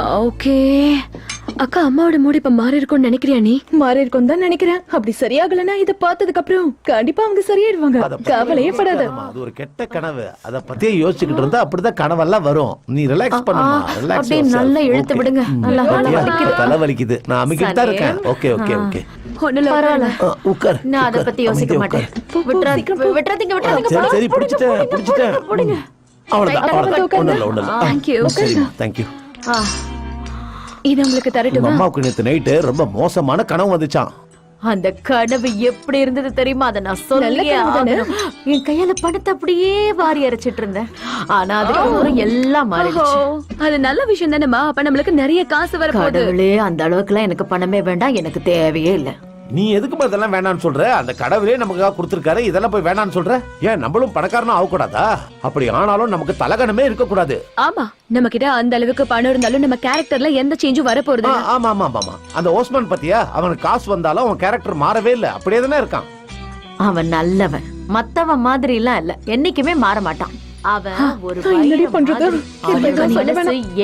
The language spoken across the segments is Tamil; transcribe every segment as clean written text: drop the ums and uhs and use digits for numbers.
ஓகே அக்கா, அம்மாவோட மூடு இப்ப மாறி இருக்கும்னு நினைக்கிறியா? நீ மாறி இருக்கும் தான் நினைக்கிறேன். அப்படி சரியாகலன்னா இத பார்த்ததுக்கு அப்புறம் கண்டிப்பா அவங்க சரியாயிடுவாங்க. கவலையே படாத. அது ஒரு கெட்ட கனவு. அத பத்தியே யோசிச்சுக்கிட்டு இருந்தா அப்படிதான் கனவெல்லாம் வரும். நீ ரிலாக்ஸ் பண்ணுமா. ரிலாக்ஸ். அப்படியே நல்லா இழுத்து விடுங்க. நல்லா தலை வலிக்குது. நான் அமைக்கிட்டு தான் இருக்கேன். Okay okay okay. ஒண்ணுல பரவாயில்ல. உட்கார். நான் அத பத்தி யோசிக்க மாட்டேன். விட்டுறாதீங்க. சரி பிடிச்சிட்டேன். அவ்வளவுதான். Thank you. தேங்க்யூ. இது உங்களுக்கு தரட்டுமா? அம்மாவுக்கு நேத்து நைட்டு ரொம்ப மோசமான கனவு வந்துச்சான். அந்த கனவு எப்படி இருந்தது தெரியுமா? அத நான் சொல்லியே ஆகணும். என் கையால பணத்தை அப்படியே வாரி அரைச்சிட்டு இருந்தேன். ஆனா அதுக்கப்புறம் எல்லாம் மாறிடுச்சு. அது நல்ல விஷயம் தானேமா? அப்ப நம்மளுக்கு நிறைய காசு வர போகுது. கடவுளே, அந்த அளவுக்குலாம் எனக்கு பணமே வேண்டாம். எனக்கு தேவையே இல்லை. நீ எதுக்கு இதெல்லாம் வேணான்னு சொல்ற? அந்த கடவுளே நமக்காக கொடுத்திருக்காரு. இதெல்லாம் போய் வேணான்னு சொல்ற? ஏன் நம்மளும் பணக்காரனும் ஆகக்கூடாதா? அப்படி ஆனாலும் நமக்கு தலகணமே இருக்க கூடாது. ஆமா, நம்ம கிட்ட அந்த அளவுக்கு பணம் இருந்தாலும் நம்ம கேரக்டர்ல எந்த சேஞ்சும் வர போறது. ஆமா ஆமா ஆமா. அந்த ஓஸ்மான் பத்தியா? அவனுக்கு காசு வந்தாலும் அவன் கேரக்டர் மாறவே இல்ல. அப்படியே தானே இருக்கான். அவன் நல்லவன், மத்தவன் மாதிரி எல்லாம் இல்ல. என்னைக்குமே மாற மாட்டான். அவன் ஒரு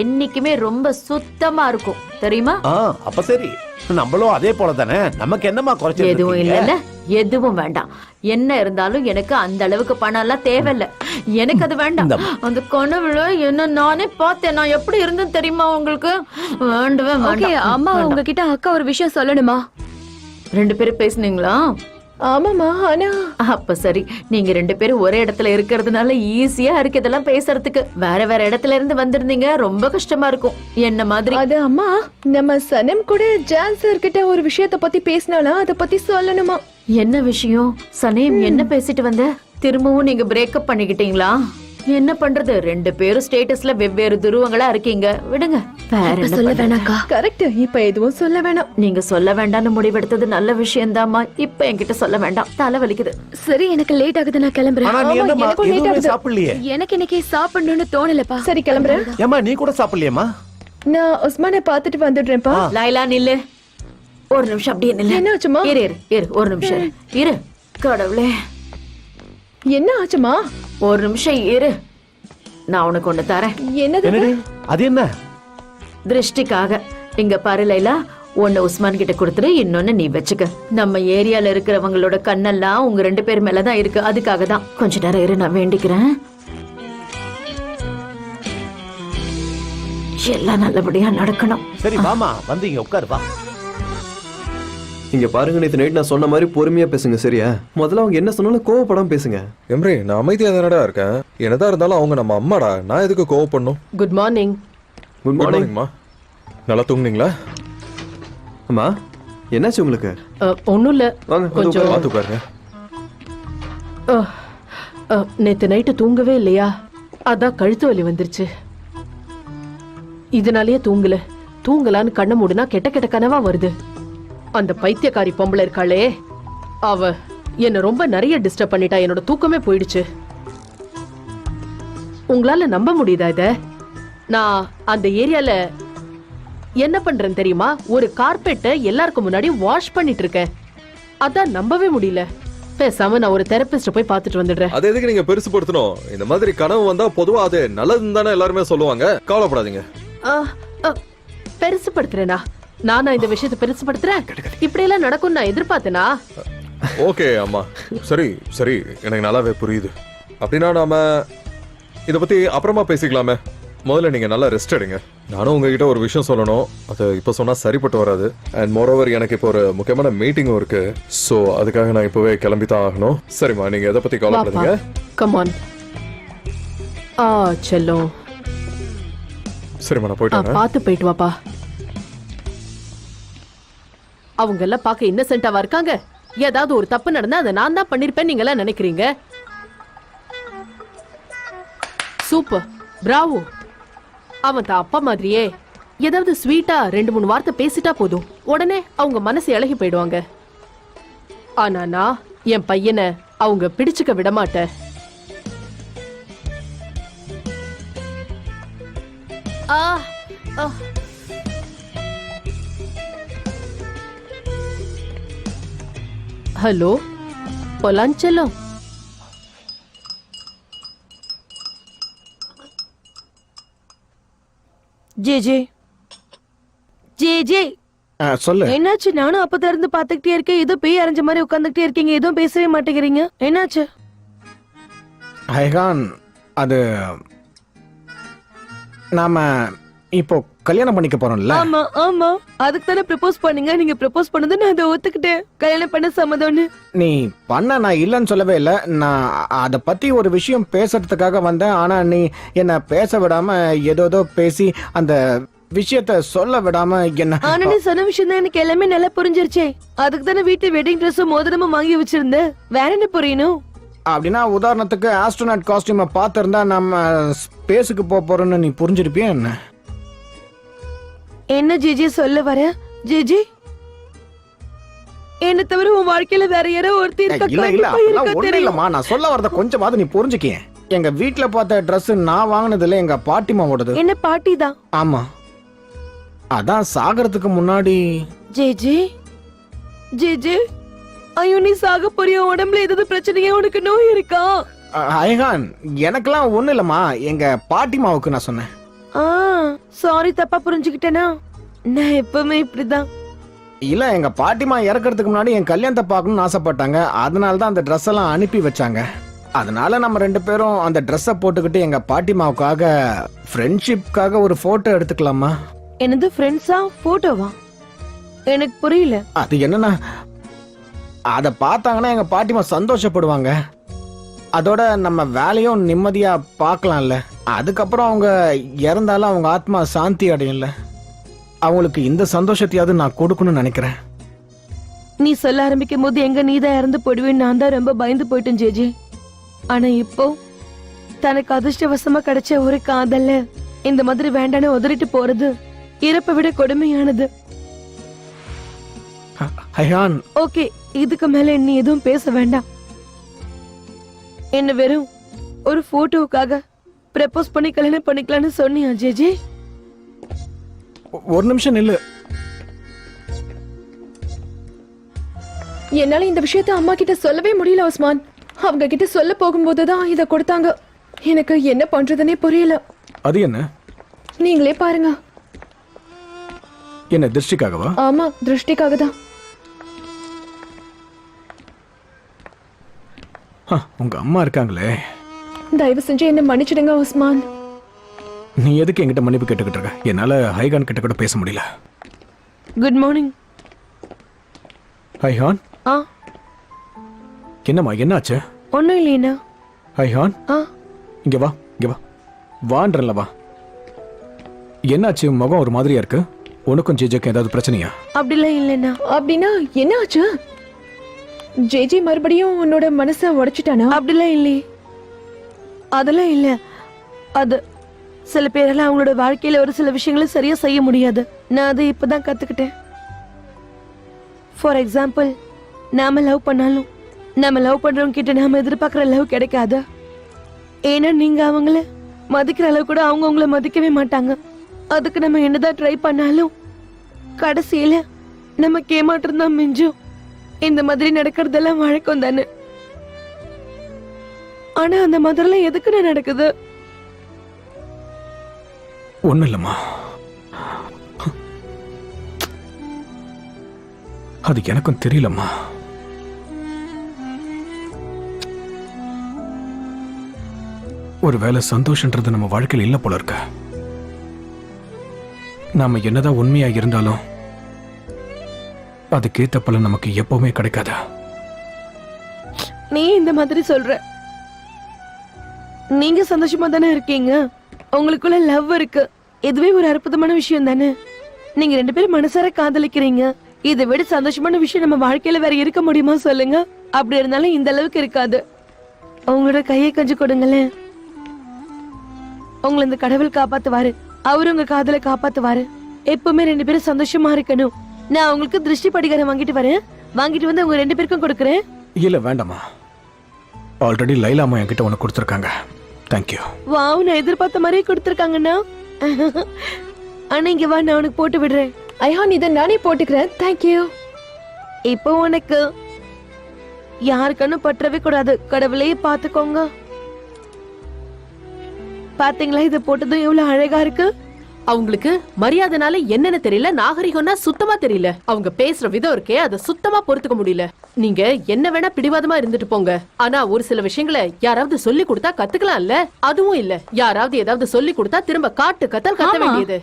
என்னைக்குமே ரொம்ப சுத்தமா இருக்கும் தெரியுமா? அப்ப சரி, நம்மளும் அதே போல தானே. நமக்கு என்னமா குறைச்சல்? எதுவும் இல்ல, எதுவும் வேண்டாம். என்ன இருந்தாலும் எனக்கு அந்த அளவுக்கு பணம் எல்லாம் தேவையில்ல. எனக்கு அது வேண்டாம். அந்த கனவுல என்ன நானே பார்த்தேன். நான் எப்படி இருந்தேன் தெரியுமா உங்களுக்கு? வேண்டவே வேண்டாம். அம்மா, உங்ககிட்ட அக்கா ஒரு விஷயம் சொல்லணுமா? 2 பேரும் பேசுனீங்களா? ஆமாமா. ஆனா அப்ப சரி, நீங்க 2 பேரும் ஒரே இடத்துல இருக்கிறதுனால ஈஸியா இருக்கு இதெல்லாம் பேசுறதுக்கு. வேற வேற இடத்துல இருந்து வந்திருந்தீங்க, ரொம்ப கஷ்டமா இருக்கும். என்ன மாதிரி. அது அம்மா, நம்ம சனம் கூட ஜான் சார் கிட்ட ஒரு விஷயத்தை பத்தி பேசினாலும் அத பத்தி சொல்லணுமா? என்ன விஷயம்? சனேம், என்ன பேசிட்டு வந்த? திரும்பவும் நீங்க பிரேக்கப் பண்ணிக்கிட்டீங்களா? என்ன பண்றது, 2 பேரும் ஸ்டேட்டஸ்ல வெவ்வேறு துருவங்களா இருக்கீங்க. விடுங்க, வேற சொல்ல வேணாக்கா. கரெக்ட். இப்ப எதுவும் சொல்ல வேணாம். நீங்க சொல்ல வேண்டாம்னு முடிவெடுத்தது நல்ல விஷயம் தாமா. இப்ப என்கிட்ட சொல்ல வேண்டாம், தலை வலிக்குது. சரி, எனக்கு லேட் ஆகுது, நான் கிளம்புறேன். சாப்பிடலையே? எனக்கு இன்னைக்கு சாப்பிடணும்னு தோணலப்பா. சரி, கிளம்புறேன். ஏமா நீ கூட சாப்பிடலையேமா? நான் உஸ்மானை பாத்துட்டு வந்துடுறேன்ப்பா. லைலா நில்லு ஒரு நிமிஷம். அப்படியே நில்லு. என்ன ஆச்சுமா? இரு ஒரு நிமிஷம் இரு. கடவுளே, என்ன ஆச்சுமா? ஒரு நிமிஷம் இரு, நான் உனக்கு ஒண்ணு தரேன். என்னது? அது என்ன? திருஷ்டிக்காக. இங்க பாரு லைலா, ஒன்னு உஸ்மான் கிட்ட கொடுத்துரு, இன்னொன்னு நீ வச்சுக்க. நம்ம ஏரியால இருக்கிறவங்களோட கண்ணெல்லாம் உங்க 2 பேர் மேலதான் இருக்கு. அதுக்காக தான். கொஞ்ச நேரம் இரு, நான் வேண்டிக்கிறேன். எல்லாம் நல்லபடியா நடக்கணும். சரி வாமா, வந்து இங்க உட்காரு வா. இங்க பாருங்க, நேத்து நைட் நான் சொன்ன மாதிரி பொறுமையா பேசுங்க, சரியா? முதல்ல அவங்க என்ன சொன்னாலும் கோவப்படாம பேசுங்க. எம்ரே, நான் அமைதியா தானடா இருக்கேன். என்னதான் இருந்தாலும் அவங்க நம்ம அம்மாடா. நான் எதுக்கு கோவப்படணும்? Good morning. குட் மார்னிங்மா. நல்லா தூங்குனீங்களா? அம்மா, என்னாச்சு உங்களுக்கு? ஒண்ணும் இல்ல, வாங்க கொஞ்சம் பார்த்து பாருங்க. நேத்து நைட்டு தூங்கவே இல்லையா, அதான் கழுத்து வலி வந்துருச்சு. இதனாலயே தூங்கல. தூங்கலான்னு கண்ண மூடுனா கெட்ட கெட்ட கனவா வருது. அந்த பைத்தியக்காரி பொம்பளை இருக்காளே, அவ என்ன ரொம்ப நிறைய டிஸ்டர்ப் பண்ணிட்டா. என்னோட தூக்கமே போயிடுச்சு. உங்களால நம்ப முடியுதா இத? நான் அந்த ஏரியால என்ன பண்றேன் தெரியுமா? ஒரு கார்பெட்டை எல்லாருக்கும் முன்னாடி வாஷ் பண்ணிட்டு இருக்கேன். அதான் நம்பவே முடியல. பேசாம நான் ஒரு தெரபிஸ்ட போய் பார்த்துட்டு வந்துடுறேன். அது எதுக்கு நீங்க பெருசுபடுத்தணும்? இந்த மாதிரி கனவு வந்தா பொதுவா அது நல்லதுன்னு தானே எல்லாருமே சொல்லுவாங்க. கவலைப்படாதீங்க. பெருசுபடுத்துறேனா? நானா இந்த விஷயத்தை பெருசுபடுத்துறேன்? இப்படி எல்லாம் நடக்கும் நான் எதிர்பார்த்தேனா? ஓகே அம்மா, சரி சரி, எனக்கு நல்லாவே புரியுது. அப்படின்னா நாம இத பத்தி அப்புறமா பேசிக்கலாமே. முதல்ல நீங்க நல்லா ரெஸ்ட் எடுங்க. நானும் உங்ககிட்ட ஒரு விஷயம் சொல்லணும். அது இப்ப சொன்னா சரிப்பட்டு வராது. அண்ட் மோரோவர், எனக்கு இப்போ ஒரு முக்கியமான மீட்டிங்கும் இருக்கு. சோ அதுக்காக நான் இப்பவே கிளம்பி தான் ஆகணும். சரிம்மா, நீங்க எதை பத்தி கவலைப்படாதீங்க. Come on. செல்லம். சரிம்மா, நான் போயிட்டு வரேன். பார்த்து போயிட்டு வாப்பா. அவங்க எல்லாம் பார்க்க இன்னசென்ட்டாவா இருக்காங்க. ஏதாவது ஒரு தப்பு நடந்தா அதை நான் தான் பண்ணிருப்பேன் நீங்க எல்லாம் நினைக்கிறீங்க. Super, Bravo. அவன் தான் அப்பா மாதிரியே ஏதாவது ஸ்வீட்டா 2-3 வார்த்தை பேசிட்டா போதும், உடனே அவங்க மனசு இளகி போயிடுவாங்க. ஆனா நான் என் பையனை அவங்க பிடிச்சுக்க விட மாட்டேன். हेलो, पोलान चलो। जी जी, ஜே ஜே சொல்லு. என்னாச்சு? நானும் அப்பதான் இருந்து பாத்துக்கிட்டே இருக்கேன். ஏதோ பேய் அரைஞ்ச மாதிரி உட்காந்துக்கிட்டே இருக்கீங்க. எதுவும் பேசவே மாட்டேங்கிறீங்க. என்னாச்சு? ஹைகான், அது நாம இப்போ கல்யாணம் பண்ணிக்க போறோம்ல. ஆமா ஆமா, அதுக்கு தானே ப்ரப்போஸ் பண்ணீங்க. நீங்க ப்ரப்போஸ் பண்ணது நான் அதை ஒத்துக்கிட்டேன். கல்யாணம் பண்ண சம்மதம்னு. நீ பண்ண நான் இல்லைன்னு சொல்லவே இல்லை. நான் அதை பத்தி ஒரு விஷயம் பேசுறதுக்காக வந்தேன். ஆனா நீ என்ன பேச விடாம ஏதோ பேசி அந்த விஷயத்த சொல்ல விடாம என்ன. ஆனா நீ சொன்ன விஷயம் தான் எனக்கு எல்லாமே நல்லா புரிஞ்சிருச்சே. அதுக்கு தானே வீட்டு வெட்டிங் ட்ரெஸ்ஸும் மோதிரமும் வாங்கி வச்சிருந்தேன். வேற என்ன புரியணும்? அப்படின்னா உதாரணத்துக்கு ஆஸ்ட்ரோநாட் காஸ்டியூமை பார்த்திருந்தா நம்ம ஸ்பேஸுக்கு போறோம்னு நீ புரிஞ்சிருப்பியா என்ன? என்ன ஜிஜி சொல்ல வர? ஜிஜி, என்ன தவிர உன் வாழ்க்கையில வேற யாரோ ஒருத்தர் இருக்கா? இல்ல இல்ல, கண்டிப்பா அதெல்லாம் இருக்கா ஒண்ணும் தெரியும். இல்லம்மா. நான் சொல்ல வரத கொஞ்சமாவது நீ புரிஞ்சுக்க. எங்க வீட்ல பார்த்த Dress நான் வாங்கினதுல எங்க பாட்டிமாவோடது. என்ன பாட்டி தான்? ஆமா, அதான் சாகறதுக்கு முன்னாடி. ஜிஜி ஜிஜி, ஐயோ நீ சாக போறிய? உடம்புல ஏதாவது பிரச்சனையா? உனக்கு நோய் இருக்கா? ஐகான், எனக்கெல்லாம் ஒண்ணு இல்லம்மா. எங்க பாட்டிமாவுக்கு நான் சொன்னேன். சாரி, தப்பா புரிஞ்சுக்கிட்டேனா? நான் எப்பவுமே இப்படிதான். இல்ல, எங்க பாட்டிமா இறக்கறதுக்கு முன்னாடி என் கல்யாணத்தை பார்க்கணும்னு ஆசைப்பட்டாங்க. அதனால தான் அந்த Dress எல்லாம் அனுப்பி வச்சாங்க. அதனால நம்ம 2 பேரும் அந்த Dress-அ போட்டுக்கிட்டு எங்க பாட்டிமாவுக்காக ஃப்ரெண்ட்ஷிப்காக ஒரு போட்டோ எடுத்துக்கலாமா? என்னது ஃப்ரெண்ட்ஸா? போட்டோவா? எனக்கு புரியல. அது என்னன்னா, அத பார்த்தாங்கன்னா எங்க பாட்டிமா சந்தோஷப்படுவாங்க. அதோட நம்ம வேலையும் நிம்மதியா பார்க்கலாம்ல. அதுக்கப்புறம் அவங்க இறந்தாலும் அவங்க ஆத்மா சாந்தி அடையும்ல. அவங்களுக்கு இந்த சந்தோஷத்தையாவது நான் கொடுக்கணும்னு நினைக்கிறேன். நீ சொல்ல ஆரம்பிக்கும் போது எங்க நீதான் இறந்து போடுவேன் நான் தான் ரொம்ப பயந்து போயிட்டேன் ஜேஜி. ஆனா இப்போ தனக்கு அதிர்ஷ்டவசமா கிடைச்ச ஒரு காதல்ல இந்த மாதிரி வேண்டான்னு உதறிட்டு போறது இறப்பை விட கொடுமையானது. ஹையான், ஓகே, இதுக்கு மேல நீ எதுவும் பேச வேண்டாம். என்ன வெறும் ஒரு போட்டோவுக்காக ப்ரப்போஸ் பண்ணி கல்யாணம் பண்ணிக்கலாம்னு சொன்னியா ஜேஜி? ஒரு நிமிஷம் நில்லு. என்னால இந்த விஷயத்த அம்மா கிட்ட சொல்லவே முடியல உஸ்மான். அவங்க கிட்ட சொல்ல போகும்போதுதான் இத கொடுத்தாங்க. எனக்கு என்ன பண்றதுன்னே புரியல. அது என்ன? நீங்களே பாருங்க. என்ன திருஷ்டிக்காகவா? ஆமா, திருஷ்டிக்காக தான். உங்க அம்மா இருக்காங்களே. தயவு செஞ்சு என்ன மன்னிச்சிடுங்க உஸ்மான். நீ எதுக்கு என்கிட்ட மன்னிப்பு கேட்டுக்கிட்டு இருக்க? என்னால ஹைகான் கிட்ட கூட பேச முடியல. Good morning. ஹைஹான், என்னம்மா என்னாச்சு? ஒன்னும் இல்லையா? ஹைஹான், இங்க வா, இங்க வா. வான்றல வா. என்னாச்சு? முகம் ஒரு மாதிரியா இருக்கு. உனக்கும் ஜேஜேக்கும் ஏதாவது பிரச்சனையா? அப்படிலாம் இல்லைண்ணா. அப்படின்னா என்ன ஆச்சு? ஜேஜே மறுபடியும் உன்னோட மனசை உடைச்சிட்டானா? அப்படிலாம் இல்லையே. அதெல்லாம் இல்ல. அது சில பேரெல்லாம் அவங்களோட வாழ்க்கையில ஒரு சில விஷயங்களை சரியா செய்ய முடியாது. நான் அதை இப்பதான் கத்துக்கிட்டேன். ஃபார் எக்ஸாம்பிள், நாம லவ் பண்ணாலும் நம்ம லவ் பண்றவங்க கிட்ட நாம எதிர்பார்க்கிற லவ் கிடைக்காது. ஏன்னா நீங்க அவங்கள மதிக்கிற அளவு கூட அவங்க உங்களை மதிக்கவே மாட்டாங்க. அதுக்கு நம்ம என்னதான் ட்ரை பண்ணாலும் கடைசியில நமக்கு ஏமாற்றம் தான் மிஞ்சும். இந்த மாதிரி நடக்கிறதெல்லாம் வழக்கம் தானே. ஆனா அந்த மாதிரிலாம் எதுக்குன்னு நடக்குது? ஒண்ணு இல்லம்மா, அது எனக்கும் தெரியலம்மா. ஒருவேளை சந்தோஷன்றது நம்ம வாழ்க்கையில் இல்ல போல இருக்க. நாம என்னதான் உண்மையா இருந்தாலும் அதுக்கேத்த பலன் நமக்கு எப்பவுமே கிடைக்காதா? நீ இந்த மாதிரி சொல்ற. நீங்க சந்தோஷமா தானே இருக்கீங்க. உங்களுக்குள்ள லவ் இருக்கு. இதுவே ஒரு அற்புதமான விஷயம் தானே. நீங்க 2 பேரும் மனசார காதலிக்கிறீங்க. இதை விட சந்தோஷமான விஷயம் நம்ம வாழ்க்கையில வேற இருக்க முடியுமா சொல்லுங்க? அப்படி இருந்தாலும் இந்த அளவுக்கு இருக்காது. உங்களோட கையை கொஞ்சம் கொடுங்களேன். உங்களை இந்த கடவுள் காப்பாத்துவாரு. அவரு உங்க காதலை காப்பாத்துவாரு. எப்பவுமே 2 பேரும் சந்தோஷமா இருக்கணும். நான் உங்களுக்கு திருஷ்டி படிகாரம் வாங்கிட்டு வரேன். வாங்கிட்டு வந்து உங்க 2 பேருக்கும் கொடுக்கறேன். இல்ல வேண்டாமா, ஆல்ரெடி லைலா அம்மா என்கிட்ட உனக்கு கொடுத்துருக்காங்க. தேங்க்யூ. வாவ், நான் எதிர்பார்த்த மாதிரியே கொடுத்துருக்காங்கண்ணா. ஆனா இங்க வா, நான் உனக்கு போட்டு விடுறேன். ஐஹான், இதை நானே போட்டுக்கிறேன். தேங்க்யூ. இப்போ உனக்கு யாருக்கன்னு பற்றவே கூடாது. கடவுளையே பாத்துக்கோங்க. பாத்தீங்களா, இதை போட்டதும் எவ்வளவு அழகா இருக்கு. அவங்களுக்கு மரியாதைனால என்னன்னு தெரியல, நாகரிகம்னா சுத்தமா தெரியல. அவங்க பேசுற விதம் இருக்கே அதை சுத்தமா பொறுத்துக்க முடியல. நீங்க என்ன வேணா பிடிவாதமா இருந்துட்டு போங்க, ஆனா ஒரு சில விஷயங்களை யாராவது சொல்லி கொடுத்தா கத்துக்கலாம்ல. அதுவும் இல்ல, யாராவது ஏதாவது சொல்லி கொடுத்தா திரும்ப காட்டு கத்தல் கத்த வேண்டியது.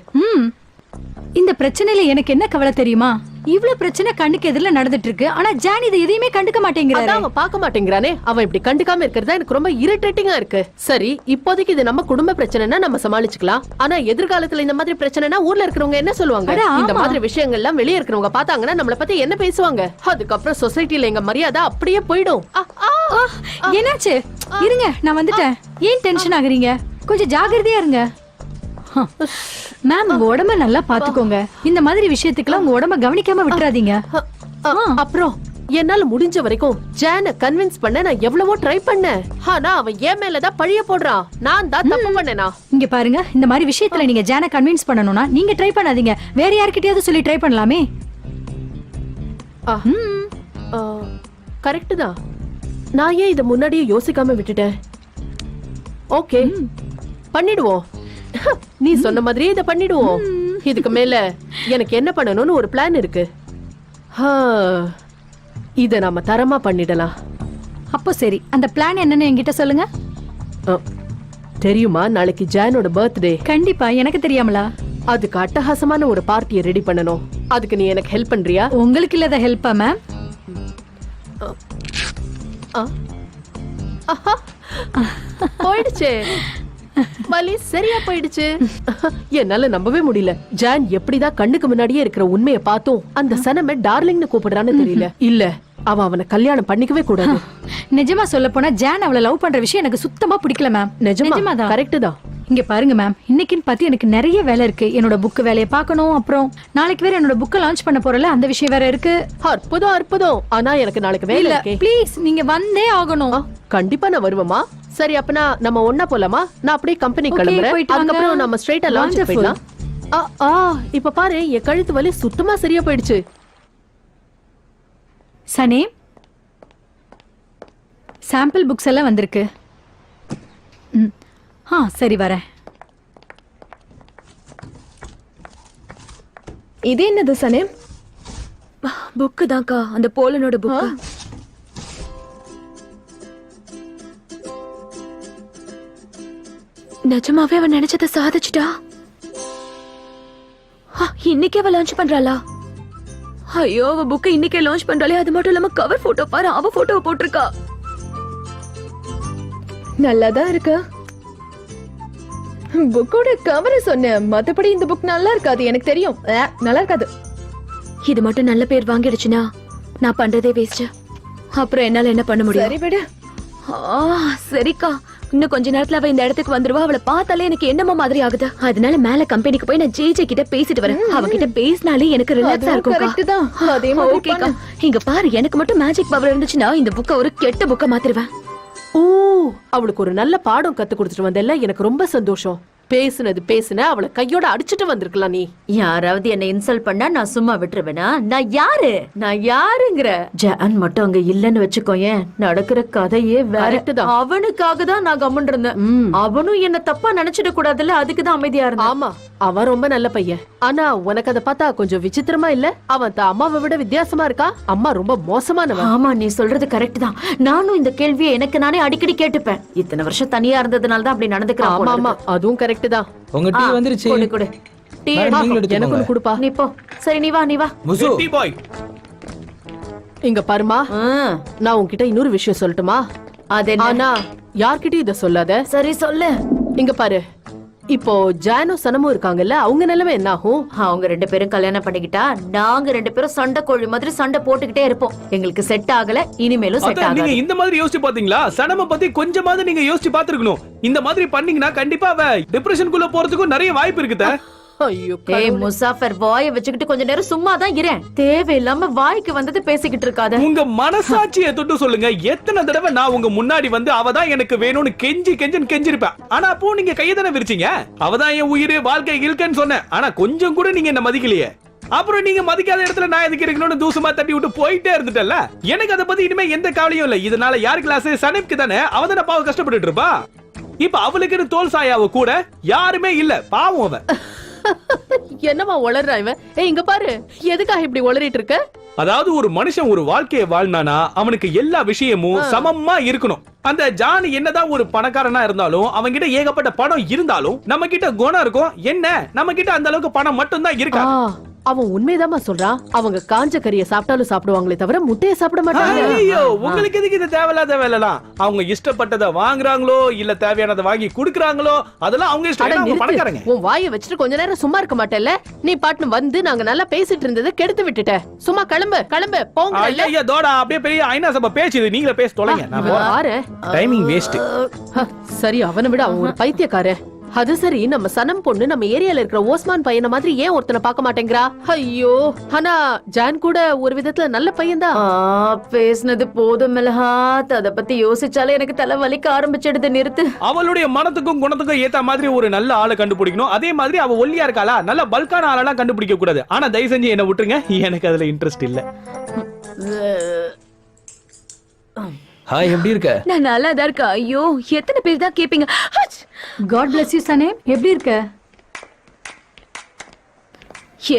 இந்த பிரச்சனையில எனக்கு என்ன கவலை தெரியுமா? இவ்ளோ பிரச்சனை கண்ணுக்கு எதிரில நடந்துட்டு இருக்கு, ஆனா ஜான் இதை எதையுமே கண்டுக்க மாட்டேங்கிறாரு. அதான் அவன் பார்க்க மாட்டேங்கிறானே. அவன் இப்படி கண்டுக்காம இருக்கிறதா எனக்கு ரொம்ப இரிட்டேட்டிங்கா இருக்கு. சரி, இப்போதைக்கு இது நம்ம குடும்ப பிரச்சனைனா நம்ம சமாளிச்சுக்கலாம். ஆனா எதிர்காலத்துல இந்த மாதிரி பிரச்சனைனா ஊர்ல இருக்கிறவங்க என்ன சொல்லுவாங்க? அட, ஆமா. இந்த மாதிரி விஷயங்கள் எல்லாம் வெளிய இருக்கிறவங்க பார்த்தாங்கன்னா நம்மள பத்தி என்ன பேசுவாங்க? அதுக்கப்புறம் சொசைட்டில எங்க மரியாதை அப்படியே போயிடும். என்னாச்சு? இருங்க, நான் வந்துட்டேன். ஏன் டென்ஷன் ஆகுறீங்க? கொஞ்சம் ஜாகிரதையா இருங்க. மேம், உங்க உடம்ப நல்லா பாத்துக்கோங்க. இந்த மாதிரி விஷயத்துக்குலாம் உங்க உடம்ப கவனிக்காம விட்டுறாதீங்க. அப்புறம் என்னால முடிஞ்ச வரைக்கும் ஜான கன்வின்ஸ் பண்ண நான் எவ்வளவோ ட்ரை பண்ணேன். ஆனா அவன் என் மேலதான் பழிய போடுறான். நான் தான் தப்பு பண்ணேனா? இங்க பாருங்க, இந்த மாதிரி விஷயத்துல நீங்க ஜான கன்வின்ஸ் பண்ணனும்னா நீங்க ட்ரை பண்ணாதீங்க, வேற யார்கிட்டயாவது சொல்லி ட்ரை பண்ணலாமே. கரெக்ட் தான். நான் ஏன் இத முன்னாடியே யோசிக்காம விட்டுட்டேன்? ஓகே, பண்ணிடுவோம். நீ சொன்ன மாதிரியே இத பண்ணிடுவோம். இதுக்கு மேல எனக்கு என்ன பண்ணணும்னு ஒரு பிளான் இருக்கு. இத நாம தரமா பண்ணிடலாம். அப்போ சரி, அந்த பிளான் என்னன்னு என்கிட்ட சொல்லுங்க. தெரியுமா, நாளைக்கு ஜானோட பர்த்டே. கண்டிப்பா, எனக்கு தெரியாமலா? அதுக்கு அட்டகாசமான ஒரு பார்ட்டியை ரெடி பண்ணணும். அதுக்கு நீ எனக்கு ஹெல்ப் பண்றியா? உங்களுக்கு இல்லாத ஹெல்ப்பா மேம்? போயிடுச்சு, வலி சரியா போயிடுச்சு. என்னால நம்பவே முடியல. ஜான் எப்படிதான் கண்ணுக்கு முன்னாடியே இருக்கிற உண்மையை பார்த்தும் அந்த சனமே டார்லிங்னு கூப்பிடுறான்னு தெரியல. இல்ல, அவனை கல்யாணம் பண்ணிக்கவே கூடாது. நிஜமா சொல்ல போனா ஜான் அவளை லவ் பண்ற விஷயம் எனக்கு சுத்தமா பிடிக்கல மேம். நிஜமா தான், கரெக்ட் தான். இங்க பாருங்க மேம், இன்னைக்குன்னு பார்த்து எனக்கு நிறைய வேலை இருக்கு. என்னோட புக் வேலையை பார்க்கணும். அப்புறம் நாளைக்கு வேற என்னோட புக்கை லான்ச் பண்ண போறல, அந்த விஷயம் வேற இருக்கு. அற்புதம் அற்புதம். ஆனா எனக்கு நாளைக்கு வேலை இருக்கு. ப்ளீஸ், நீங்க வந்தே ஆகணும். கண்டிப்பா நான் வருவேமா? சரி, அப்பனா நம்ம ஒண்ணா போலாமா? நான் அப்படியே கம்பெனி கிளம்புறேன். அதுக்கப்புறம் நம்ம ஸ்ட்ரைட்டா லான்ச் போயிடலாம். இப்ப பாரு, என் கழுத்து வலி சுத்தமா சரியா போயிடுச்சு. சனே, சாம்பிள் புக்ஸ் எல்லாம் வந்திருக்கு. சரி, வரேன். இது என்னது சனே? புக்கு தான்க்கா, அந்த போலனோட புக்கு. நிஜமாவே அவன் நினைச்சத சாதிச்சுட்டா. இன்னைக்கே அவ லான்ச் பண்றாளா? ஐயோ, அவ புக்கை இன்னைக்கே லான்ச் பண்றாளே. அது மட்டும் இல்லாம கவர் போட்டோ பாரு, அவ போட்டோவை போட்டிருக்கா. நல்லாதான் இருக்கா புக்கோட கவரை சொன்னேன், மத்தபடி இந்த புக் நல்லா இருக்காது எனக்கு தெரியும். நல்லா இருக்காது. இது மட்டும் நல்ல பேர் வாங்கிடுச்சுன்னா நான் பண்றதே வேஸ்ட். அப்புறம் என்னால என்ன பண்ண முடியும்? சரி விடு. சரிக்கா, இன்னும் கொஞ்ச நேரத்துல அவ இந்த இடத்துக்கு வந்துருவா. அவளை பார்த்தாலே எனக்கு என்னமோ மாதிரி ஆகுது. அதனால மேல கம்பெனிக்கு போய் நான் ஜேஜே கிட்ட பேசிட்டு வரேன். அவகிட்ட பேசினாலே எனக்கு ரிலாக்ஸா இருக்கும். ஓகேக்கா, இங்க பாரு, எனக்கு மட்டும் மேஜிக் பவர் இருந்துச்சுன்னா இந்த புக்க ஒரு கெட்ட புக்க மாத்திருவேன். ஓ, அவளுக்கு ஒரு நல்ல பாடம் கத்து கொடுத்துட்டு வந்தல, எனக்கு ரொம்ப சந்தோஷம். பேசுன அவளை கையோட அடிச்சுட்டு வந்திருக்கலாம். நீ யாராவது என்ன இன்சல்ட் பண்ணா நான் சும்மா விட்டுருவேனா? நான் யாருங்கிற? ஜான் மட்டும் அங்க இல்லன்னு வச்சுக்கோயேன், நடக்கிற கதையே வேற. அவனுக்காக தான் நான் கம்முன்னு இருந்தேன். அவனும் என்ன தப்பா நினைச்சிட கூடாதுல்ல, அதுக்குதான் அமைதியா இருந்தான். ஆமா, அவன் ரொம்ப நல்ல பையன். ஆனா உனக்கு அதை பார்த்தா கொஞ்சம் விசித்திரமா இல்ல? அவன் அம்மாவை விட வித்தியாசமா இருக்கா. அம்மா ரொம்ப மோசமானவன். ஆமா, நீ சொல்றது கரெக்ட் தான். நானும் இந்த கேள்வியை எனக்கு நானே அடிக்கடி கேட்டுப்பேன். இத்தனை வருஷம் தனியா இருந்ததுனால தான் அப்படி நடந்துக்கிறான். ஆமா, அதுவும் கரெக்ட் தான். உங்க டீ வந்துருச்சு. கொடு. டீ எனக்கு ஒன்னு கொடுப்பா. நீ போ. சரி, நீ வா. முசு டீ பாய். இங்க பாருமா, நான் உன்கிட்ட இன்னொரு விஷயம் சொல்லட்டுமா? ஆனா யார்கிட்டயும் இத சொல்லாத. சரி, சொல்லு. இங்க பாரு, இப்போ ஜானும் சனமும் இருக்காங்கல்ல, அவங்க நிலைமை என்ன ஆகும்? அவங்க 2 பேரும் கல்யாணம் பண்ணிக்கிட்டா நாங்க 2 பேரும் சண்டை கோழி மாதிரி சண்டை போட்டுக்கிட்டே இருப்போம். எங்களுக்கு செட் ஆகல, இனிமேலும் செட் ஆகல. நீங்க இந்த மாதிரி யோசிச்சு பாத்தீங்களா? சனம பத்தி கொஞ்சமாவது நீங்க யோசிச்சு பாத்துருக்கணும். இந்த மாதிரி பண்ணீங்கன்னா கண்டிப்பா அவ டிப்ரெஷனுக்குள்ள போறதுக்கு நிறைய வாய்ப்பு இருக்குதா? ஐயோ, ஏய் முசாஃபர், வாயை வச்சுக்கிட்டு கொஞ்ச நேரம் சும்மா தான் இரேன். தேவையில்லாம வாய்க்கு வந்தது பேசிக்கிட்டு இருக்காத. உங்க மனசாட்சியை தொட்டு சொல்லுங்க. எத்தனை தடவை நான் உங்க முன்னாடி வந்து அவதான் எனக்கு வேணும்னு கெஞ்சிருப்பேன். ஆனா அப்போ நீங்க கையை தானே விரிச்சீங்க. அவதான் என் உயிர் வாழ்க்கை இருக்குன்னு சொன்னேன். ஆனா கொஞ்சம் கூட நீங்க என்ன மதிக்கலையே. அப்புறம் நீங்க மதிக்காத இடத்துல நான் எதுக்கு இருக்கணும்னு தூசமா தட்டி விட்டு போயிட்டே இருந்துட்டல. எனக்கு அதை பத்தி இனிமே எந்த கவலையும் இல்ல. இதனால யாரு கிளாஸ் சனிப்க்கு தானே, அவ தானே பாவம் கஷ்டப்பட்டு இருப்பா. இப்ப அவளுக்குன்னு தோல் சாயாவ கூட யாருமே இல்ல, பாவம் அவ. என்னமா உளறா இவன்? ஏய் இங்க பாரு, எதுக்காக இப்படி உளறிட்டு இருக்க? அதாவது ஒரு மனுஷன் ஒரு வாழ்க்கையை வாழ்னானா அவனுக்கு எல்லா விஷயமும் சமமா இருக்கணும். அந்த ஜான் என்னதான் ஒரு பணக்காரனா இருந்தாலும் அவன்கிட்ட ஏகப்பட்ட பணம் இருந்தாலும் நம்ம கிட்ட குணம் இருக்கும். என்ன நம்ம கிட்ட அந்த அளவுக்கு பணம் மட்டும் தான் இருக்கா? அவன் உண்மைதாம்மா சொல்றான். அவங்க காஞ்ச கறியை சாப்பிட்டாலும் சாப்பிடுவாங்களே தவிர முட்டையை சாப்பிட மாட்டாங்க. ஐயோ, உங்களுக்கு எதுக்கு இது தேவையில்லாத வேலைலாம்? அவங்க இஷ்டப்பட்டதை வாங்குறாங்களோ இல்ல தேவையானதை வாங்கி குடுக்குறாங்களோ அதெல்லாம் அவங்க இஷ்டம். அவங்க பணக்காரங்க. உன் வாயை வச்சுட்டு கொஞ்ச நேரம் சும்மா இருக்க மாட்டேல்ல? நீ பாட்டுன்னு வந்து நாங்க நல்லா பேசிட்டு இருந்ததை கெடுத்து விட்டுட்ட. சும்மா கிளம்பு கிளம்பு போங்க. ஐயா தோடா, அப்படியே பெரிய ஐநா சபை பேசுது, நீங்களே பேச தொலைங்க. நான் போறேன். Timing waste. சரி, அவனை விட அவன் ஒரு பைத்தியக்காரன். அது சரி, நம்ம சனம் பொண்ணு நம்ம ஏரியால இருக்கிற ஓஸ்மான் பையனை மாதிரி ஏன் ஒருத்தனை பார்க்க மாட்டேங்கிறா? ஐயோ, ஆனா ஜான் கூட ஒரு விதத்துல நல்ல பையன்தான். பேசுனது போதும் மெல்ஹாத், அத பத்தி யோசிச்சாலே எனக்கு தலை வலிக்க ஆரம்பிச்சிடுது. நிறுத்து. அவளுடைய மனத்துக்கும் குணத்துக்கும் ஏத்த மாதிரி ஒரு நல்ல ஆளை கண்டுபிடிக்கணும். அதே மாதிரி அவ ஒல்லியா இருக்காளா, நல்ல பல்கான ஆளெல்லாம் கண்டுபிடிக்க கூடாது. ஆனா தயவு செஞ்சு என்ன விட்டுருங்க, எனக்கு அதுல இன்ட்ரெஸ்ட் இல்ல. ஹாய், எப்படி இருக்க? நான் நல்லா தான் இருக்கேன். ஐயோ, எத்தனை பேர் தான் கேப்பீங்க. காட் பிளஸ் யூ சனே. எப்படி இருக்க?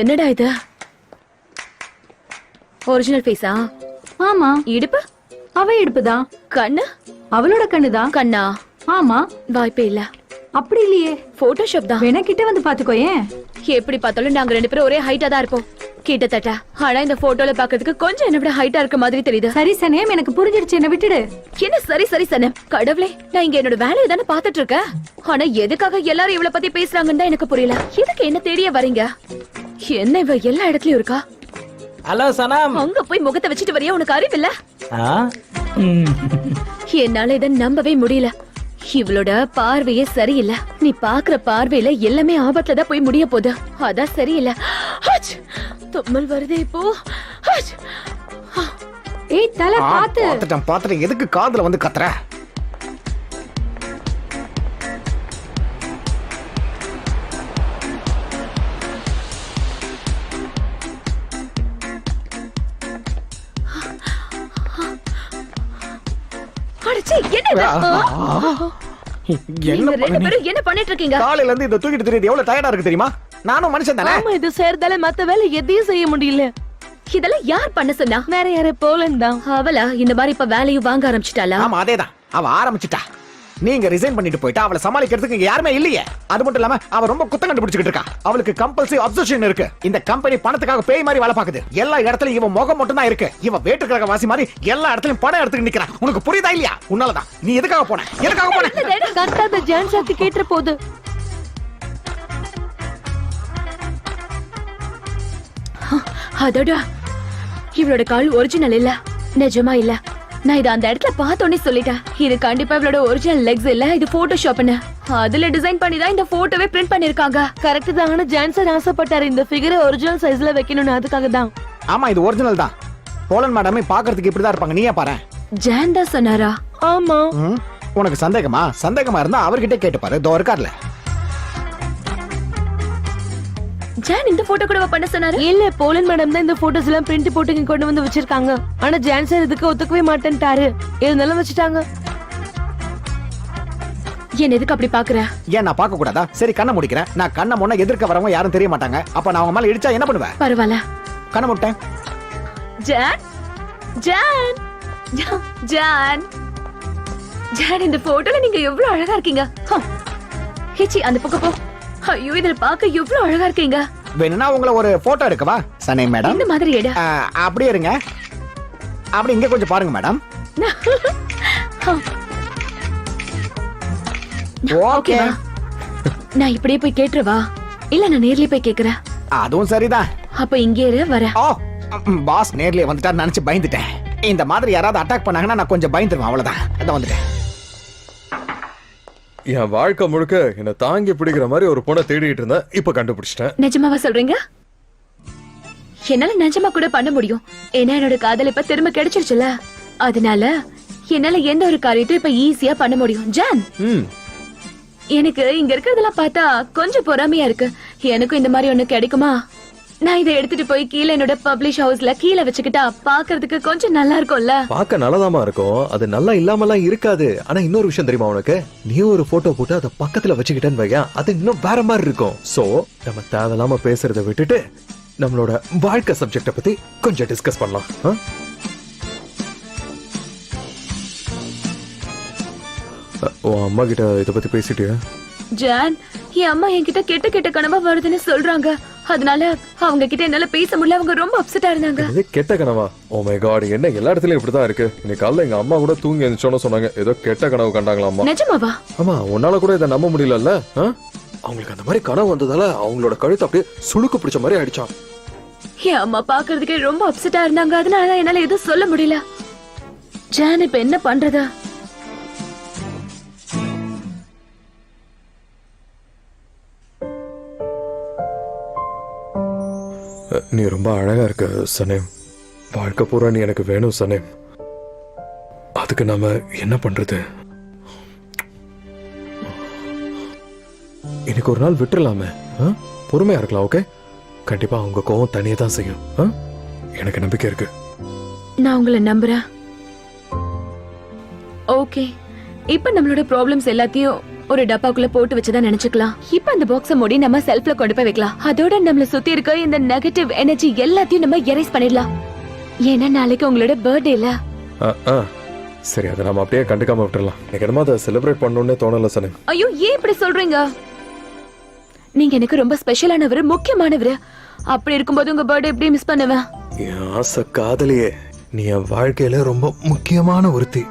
என்னடா இது? ஒரிஜினல் ஃபேஸா? ஆமா. இடுப்பு? அவ இடுப்புதான். கண்ணு? அவளோட கண்ணுதான். கண்ணா? ஆமா. வாய்ப்பே இல்ல. அப்படி இல்லையே, போட்டோஷாப் தான். வேணா கிட்ட வந்து பாத்துக்கோ. ஏன்? எப்படி பார்த்தாலும் நாங்க ரெண்டு பேரும் ஒரே ஹைட்டா தான் இருப்போம், கிட்டத்தட்ட. ஆனா இந்த போட்டோல பாக்கிறதுக்கு கொஞ்சம் என்ன விட ஹைட்டா இருக்க மாதிரி தெரியுது. சரி சனேம், எனக்கு புரிஞ்சிடுச்சு, என்ன விட்டுடு. என்ன சரி சரி சனேம்? கடவுளே, நான் இங்க என்னோட வேலையை தானே பாத்துட்டு இருக்கேன். ஆனா எதுக்காக எல்லாரும் இவளை பத்தி பேசுறாங்கன்னு தான் எனக்கு புரியல. எதுக்கு என்ன தேடிய வரீங்க? என்ன இவ எல்லா இடத்துலயும் இருக்கா? ஹலோ சனம். அங்க போய் முகத்தை வச்சுட்டு வரியா? உனக்கு அறிவில்ல? என்னால இதை நம்பவே முடியல. இவளோட பார்வையே சரியில்லை. நீ பாக்குற பார்வையில எல்லாமே ஆபத்துல தான் போய் முடிய போகுது. அதான் சரியில்லை. தும்மல் வருதே இப்போ. ஏய் தல, பாத்து. பாத்துட்டேன். எதுக்கு காதுல வந்து கத்துற? என்ன பண்ணிட்டு இருக்கீங்க? காலையில இருந்து இத தூக்கிட்டு தெரியுது, எவ்வளவு டயர்டா இருக்கு தெரியுமா? நானும் மனுஷன் தானே. ஆமா, இது சேர்தால மத்த வேலை எதையும் செய்ய முடியல. இதெல்லாம் யார் பண்ண சொன்னா? வேற யாரு? போலன் தான். அவளா இந்த மாதிரி இப்ப வேலையும் வாங்க ஆரம்பிச்சிட்டாளா? ஆமா, அதேதான். அவ ஆரம்பிச்சிட்டா. நீங்க ரிசைன் பண்ணிட்டு போயிட்டா அவளை சமாளிக்கிறதுக்கு இங்க யாருமே இல்லையே. அது மட்டும் இல்லாம அவ ரொம்ப குத்தம் கண்டுபிடிச்சிட்டு இருக்கா. அவளுக்கு கம்பல்சரி அப்சர்ஷன் இருக்கு. இந்த கம்பெனி பணத்துக்காக பேய் மாதிரி வேலை பாக்குது. எல்லா இடத்துலயும் இவன் முகம் மட்டும் தான் இருக்கு. இவன் வேட்டுக்கிழக்க வாசி மாதிரி எல்லா இடத்துலயும் பணம் எடுத்துட்டு நிக்கிறான். உனக்கு புரியுதா இல்லையா? உன்னாலதான். நீ எதுக்காக போன? எதுக்காக போன? கரெக்டா ஜான் சாக்கு கேட்ட போது. அதோட இவளோட கால் ஒரிஜினல் இல்ல, நிஜமா இல்ல. நான் இத அந்த இடத்துல பார்த்தோன்னே சொல்லிட்டேன். இது கண்டிப்பா இவளோட ஒரிஜினல் லெக்ஸ் இல்ல, இது போட்டோஷாப்னு. அதுல டிசைன் பண்ணி தான் இந்த போட்டோவே பிரிண்ட் பண்ணிருக்காங்க. கரெக்ட் தான். ஆனா ஜான்சன் ஆசைப்பட்டாரு இந்த ஃபிகரை ஒரிஜினல் சைஸ்ல வைக்கணும்னு, அதுக்காக தான். ஆமா, இது ஒரிஜினல் தான். போலன் மேடமே பாக்குறதுக்கு இப்படிதான் இருப்பாங்க. நீயே பாரு. ஜான் தான் சொன்னாரா? ஆமா. உனக்கு சந்தேகமா? சந்தேகமா இருந்தா அவர்கிட்ட கேட்டு பாரு. தோ இருக்கார்ல. ஜான் இந்த போட்டோ கூட பண்ண சொன்னாரு. இல்ல, போலன் மேடம் தான் இந்த போட்டோஸ் எல்லாம் பிரிண்ட் போட்டு இங்க கொண்டு வந்து வச்சிருக்காங்க. ஆனா ஜான்சன் இதுக்கு ஒத்துக்கவே மாட்டேன்ட்டாரு. இருந்தாலும் வச்சுட்டாங்க. என்ன எதுக்கு அப்படி பாக்குற? ஏன் நான் பார்க்க கூடாதா? சரி, கண்ணை முடிக்கிறேன். நான் கண்ணை முன்ன எதிர்க்க வரவங்க யாரும் தெரிய மாட்டாங்க. அப்ப நான் அவங்க மேல இடிச்சா என்ன பண்ணுவேன்? பரவாயில்ல, கண்ணை முட்டேன். ஜான் ஜான் ஜான் ஜான், இந்த போட்டோல நீங்க எவ்வளவு அழகா இருக்கீங்க. ஹேச்சி, அந்த பக்கம் போ. ஐயோ, இதில் பார்க்க எவ்வளவு அழகா இருக்கீங்க. வேணும்னா உங்களை ஒரு போட்டோ எடுக்கவா சனே மேடம்? இந்த மாதிரி எடு. அப்படியே இருங்க. அப்படி இங்க கொஞ்சம் பாருங்க மேடம். ஓகே. நான் இப்படியே போய் கேட்டுருவா இல்ல நான் நேர்லயே போய் கேக்குறேன்? அதுவும் சரிதான். அப்ப இங்கே இரு, வரேன். ஓ, பாஸ் நேர்லயே வந்துட்டா நினைச்சு பயந்துட்டேன். இந்த மாதிரி யாராவது அட்டாக் பண்ணாங்கன்னா நான் கொஞ்சம் பயந்துருவேன். அவ்வளவுதான். அதான் வந்துட்டேன். என் வாழ்க்கை முழுக்க என்ன தாங்கி பிடிக்கிற மாதிரி ஒரு பொண்ணை தேடிட்டு இருந்தேன். இப்ப கண்டுபிடிச்சிட்டேன். நிஜமாவா சொல்றீங்க? என்னால நிஜமா கூட பண்ண முடியும். ஏன்னா என்னோட காதல் இப்ப திரும்ப கிடைச்சிருச்சுல. அதனால என்னால எந்த ஒரு காரியத்தையும் இப்ப ஈஸியா பண்ண முடியும். ஜான், எனக்கு இங்க இருக்கிறதெல்லாம் பார்த்தா கொஞ்சம் பொறாமையா இருக்கு. எனக்கும் இந்த மாதிரி ஒண்ணு கிடைக்குமா? நான் இதை எடுத்துட்டு போய் கீழே என்னோட பப்ளிஷ் ஹவுஸ்ல கீழே வச்சுக்கிட்டா பாக்குறதுக்கு கொஞ்சம் நல்லா இருக்கும்ல. பார்க்க நல்லதாமா இருக்கும், அது நல்லா இல்லாமலாம் இருக்காது. ஆனா இன்னொரு விஷயம் தெரியுமா உனக்கு, நீ ஒரு போட்டோ போட்டு அதை பக்கத்துல வச்சுக்கிட்டேன்னு வையா, அது இன்னும் வேற மாதிரி இருக்கும். சோ நம்ம தேவையில்லாம பேசுறதை விட்டுட்டு நம்மளோட வாழ்க்கை சப்ஜெக்ட பத்தி கொஞ்சம் டிஸ்கஸ் பண்ணலாம். உன் அம்மா கிட்ட இதை பத்தி பேசிட்டியா? ஜான், என் அம்மா என்கிட்ட கெட்ட கெட்ட கனவா வருதுன்னு சொல்றாங்க. அதனால அவங்க கிட்ட என்னால பேச முடியல. அவங்க ரொம்ப அப்செட்டா இருந்தாங்க. இது கெட்ட கனவா? ஓ மை காட், என்ன எல்லா இடத்துலயும் இப்படிதான் இருக்கு. இன்னைக்கு காலைல எங்க அம்மா கூட தூங்கி எழுந்தோன்னு சொன்னாங்க ஏதோ கெட்ட கனவு கண்டாங்களாமா. நிஜமாவா? ஆமா, உன்னால கூட இதை நம்ப முடியலல்ல. அவங்களுக்கு அந்த மாதிரி கனவு வந்ததால அவங்களோட கழுத்து அப்படியே சுளுக்கு பிடிச்ச மாதிரி ஆயிடுச்சான். என் அம்மா பாக்குறதுக்கே ரொம்ப அப்செட்டா இருந்தாங்க. அதனால என்னால எதுவும் சொல்ல முடியல. ஜான், இப்ப என்ன பண்றதா? நீ ரொம்ப அழகா இருக்க சனேம். வாழ்க்கை பூரா நீ எனக்கு வேணும் சனேம். அதுக்கு நாம என்ன பண்றது? இன்னைக்கு ஒரு நாள் விட்டுறலாமே. பொறுமையா இருக்கலாம். ஓகே, கண்டிப்பா அவங்க கோவம் தனியே தான் செய்யும். எனக்கு நம்பிக்கை இருக்கு. நான் உங்களை நம்புறேன். ஓகே, இப்ப நம்மளோட ப்ராப்ளம்ஸ் எல்லாத்தையும் ஒரு டப்பாக்குள்ள போட்டு வச்சுதான் நினைச்சுக்கலாம். இப்ப அந்த பாக்ஸ மூடி நம்ம செல்ஃப்ல கொண்டு போய் வைக்கலாம். அதோட நம்மள சுத்தி இருக்க இந்த நெகட்டிவ் எனர்ஜி எல்லாத்தையும் நம்ம எரேஸ் பண்ணிடலாம். ஏன்னா நாளைக்கு உங்களோட பர்த்டே இல்ல. சரி, அதை நம்ம அப்படியே கண்டுக்காம விட்டுறலாம். எனக்கு என்னமோ அதை செலிப்ரேட் பண்ணணும்னே தோணல சனேம். ஐயோ, ஏன் இப்படி சொல்றீங்க? நீங்க எனக்கு ரொம்ப ஸ்பெஷலானவர், முக்கியமானவர். அப்படி இருக்கும்போது உங்க பர்த்டே எப்படி மிஸ் பண்ணுவேன்? என் ஆசை காதலியே, நீ என் வாழ்க்கையில ரொம்ப முக்கியமான ஒருத்தி.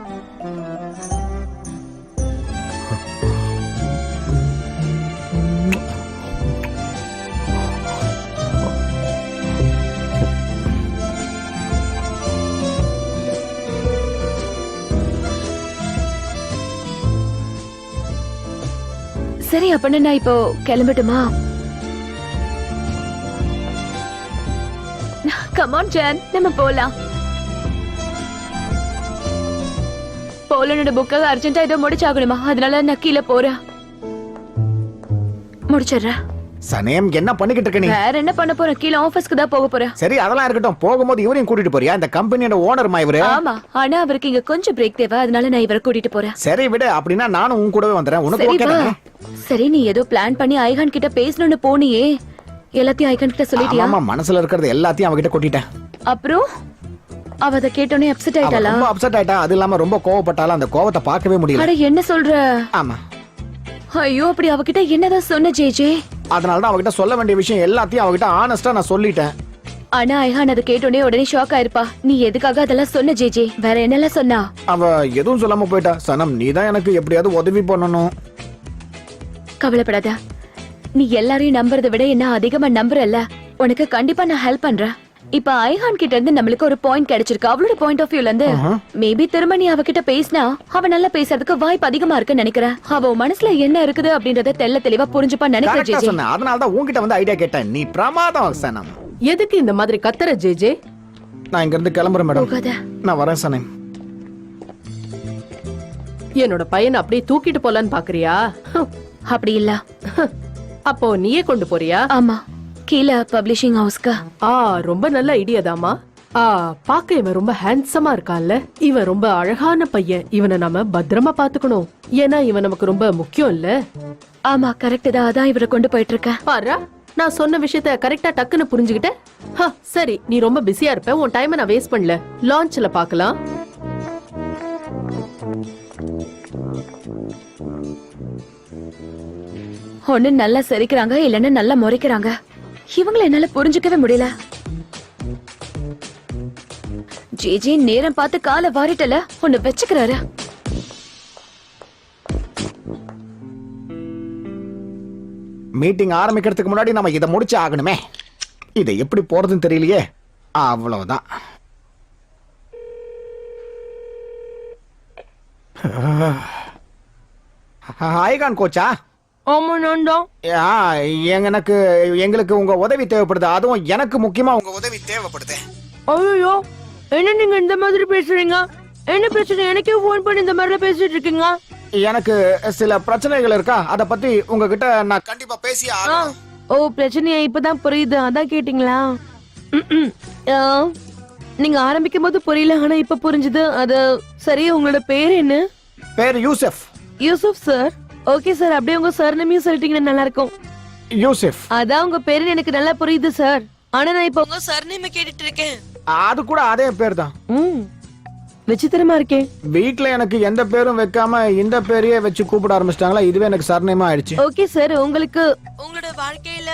சரி, அப்ப நான் இப்போ கிளம்பட்டுமா? கம் ஆன் ஜான், நம்ம போலாம். போலனோட புக்காக அர்ஜென்ட்டா ஏதோ முடிச்சாகணுமா, அதனால நான் கீழே போறேன். முடிச்சிடுறேன். சனேம், என்ன பண்ணிக்கிட்டு இருக்க நீ? வேற என்ன பண்ண போறேன்? கீழே ஆபீஸ்க்கு தான் போக போறேன். சரி, அதெல்லாம் இருக்கட்டும். போகும்போது இவரையும் கூட்டிட்டு போறியா? இந்த கம்பெனியோட ஓனர்மா இவரு. ஆமா, ஆனா அவருக்கு இங்க கொஞ்சம் பிரேக் தேவை. அதனால நான் இவரை கூட்டிட்டு போறேன். சரி விடு, அப்படின்னா நானும் உன் கூடவே வந்துறேன். உனக்கு சரி ஓகே வா. தானே? சரி, நீ ஏதோ பிளான் பண்ணி ஐகான் கிட்ட பேசணும்னு போனியே, எல்லாத்தையும் ஐகான் கிட்ட சொல்லிட்டியா? ஆமா, மனசுல இருக்கிறது எல்லாத்தையும் அவகிட்ட கொட்டிட்டேன். அப்புறம் அவ அத கேட்டோனே அப்செட் அவ ஆயிட்டாளா? ரொம்ப அப்செட் ஆயிட்டா. அது இல்லாம ரொம்ப கோவப்பட்டாலும் அந்த கோவத்தை பார்க்கவே முடியல. அட, என்ன சொல்ற? ஆமா, ஐயோ, அப்படி அவகிட்ட என்னதான் சொன்ன ஜேஜே? அதனாலதான் அவகிட்ட சொல்ல வேண்டிய விஷயம் எல்லாத்தையும் அவகிட்ட ஆனஸ்டா நான் சொல்லிட்டேன். ஆனா ஐஹான் அதை கேட்டோடனே உடனே ஷாக் ஆயிருப்பா. நீ எதுக்காக அதெல்லாம் சொன்ன ஜேஜே? வேற என்னெல்லாம் சொன்னா? அவ எதுவும் சொல்லாம போயிட்டா. சனம், நீதான் எனக்கு எப்படியாவது உதவி பண்ணணும். கவலைப்படாத. நீ எல்லாரையும் நம்புறதை விட என்ன அதிகமா நம்புறல்ல. உனக்கு கண்டிப்பா நான் ஹெல்ப் பண்றேன். இப்ப ஐஹான் கிட்ட இருந்து நம்மளுக்கு ஒரு பாயிண்ட் கிடைச்சிருக்கு. அவளோட பாயிண்ட் ஆஃப் வியூல இருந்து மேபி திரும்ப நீ அவகிட்ட பேசினா அவ நல்லா பேசுறதுக்கு வாய்ப்பு அதிகமா இருக்குன்னு நினைக்கிறேன். அவ மனசுல என்ன இருக்குது அப்படின்றத தெள்ள தெளிவா புரிஞ்சுப்பா நினைக்கிறேன் கரெக்டா ஜேஜே. சொன்ன. அதனாலதான் உன்கிட்ட வந்து ஐடியா கேட்டேன். நீ பிரமாதம் சனம். எதுக்கு இந்த மாதிரி கத்துற ஜேஜே? நான் இங்க இருந்து கிளம்புறேன் மேடம். போகாத. நான் வரேன் சனம். என்னோட பையனை அப்படியே தூக்கிட்டு போலான்னு பாக்குறியா? அப்படி இல்ல. அப்போ நீயே கொண்டு போறியா? ஆமா, கீழே பப்ளிஷிங் ஹவுஸ்க்கு. ரொம்ப நல்ல ஐடியா தாமா. பாக்க இவன் ரொம்ப ஹேண்ட்ஸமா இருக்கான்ல. இவன் ரொம்ப அழகான பையன். இவனை நாம பத்திரமா பாத்துக்கணும். ஏன்னா இவன் நமக்கு ரொம்ப முக்கியம் இல்ல. ஆமா, கரெக்ட் தான். அதான் இவரை கொண்டு போயிட்டு இருக்கேன். பாரா, நான் சொன்ன விஷயத்த கரெக்டா டக்குன்னு புரிஞ்சுக்கிட்ட. சரி, நீ ரொம்ப பிஸியா இருப்ப. உன் டைமை நான் வேஸ்ட் பண்ணல. லான்ச்ல பாக்கலாம். ஒண்ணு நல்லா சிரிக்கிறாங்க, இல்லன்னா நல்லா முறைக்கிறாங்க. இவங்களை என்னால புரிஞ்சுக்கவே முடியல. ஜேஜி நேரம் பார்த்து காலை வாரிட்டல ஒண்ணு வச்சுக்கிறாரு. மீட்டிங் ஆரம்பிக்கிறதுக்கு முன்னாடி நம்ம இதை முடிச்சு ஆகணுமே. இதை எப்படி போறதுன்னு தெரியலையே. அவ்வளவுதான். ஐகான் கோச்சா? ஆமா, நான் தான். எங்களுக்கு உங்க உதவி தேவைப்படுது. அதுவும் எனக்கு முக்கியமா உங்க உதவி தேவைப்படுது. ஐயோ, என்ன நீங்க இந்த மாதிரி பேசுறீங்க? என்ன பிரச்சனை? எனக்கே போன் பண்ணி இந்த மாதிரி பேசிட்டு இருக்கீங்க. எனக்கு சில பிரச்சனைகள் இருக்கா, அத பத்தி உங்ககிட்ட நான் கண்டிப்பா பேசியே ஆகணும். ஓ பிரச்சனையா இப்பதான் புரியுது, அதான் கேட்டீங்களா? ஆ, நீங்க ஆரம்பிக்கும் போது புரியல, ஆனா இப்ப புரிஞ்சுது. அது சரி, உங்களோட பேர் என்ன? பேர் Yusuf. Yusuf sir. Okay sir, அப்படியே உங்க சர்நேமையும் சொல்லிட்டீங்கன்னா நல்லா இருக்கும். யூசப். அதான் உங்க பேருன்னு எனக்கு நல்லா புரியுது சார். ஆனா நான் இப்ப உங்க சர்நேமை கேட்டுட்டு இருக்கேன். அது கூட அதே பேர் தான். விசித்திரமா இருக்கேன். வீட்ல எனக்கு எந்த பேரும் வைக்காம இந்த பேரையே வச்சு கூப்பிட ஆரம்பிச்சிட்டாங்களா, இதுவே எனக்கு சர்நேமா ஆயிடுச்சு. ஓகே சார், உங்களுக்கு உங்களோட வாழ்க்கையில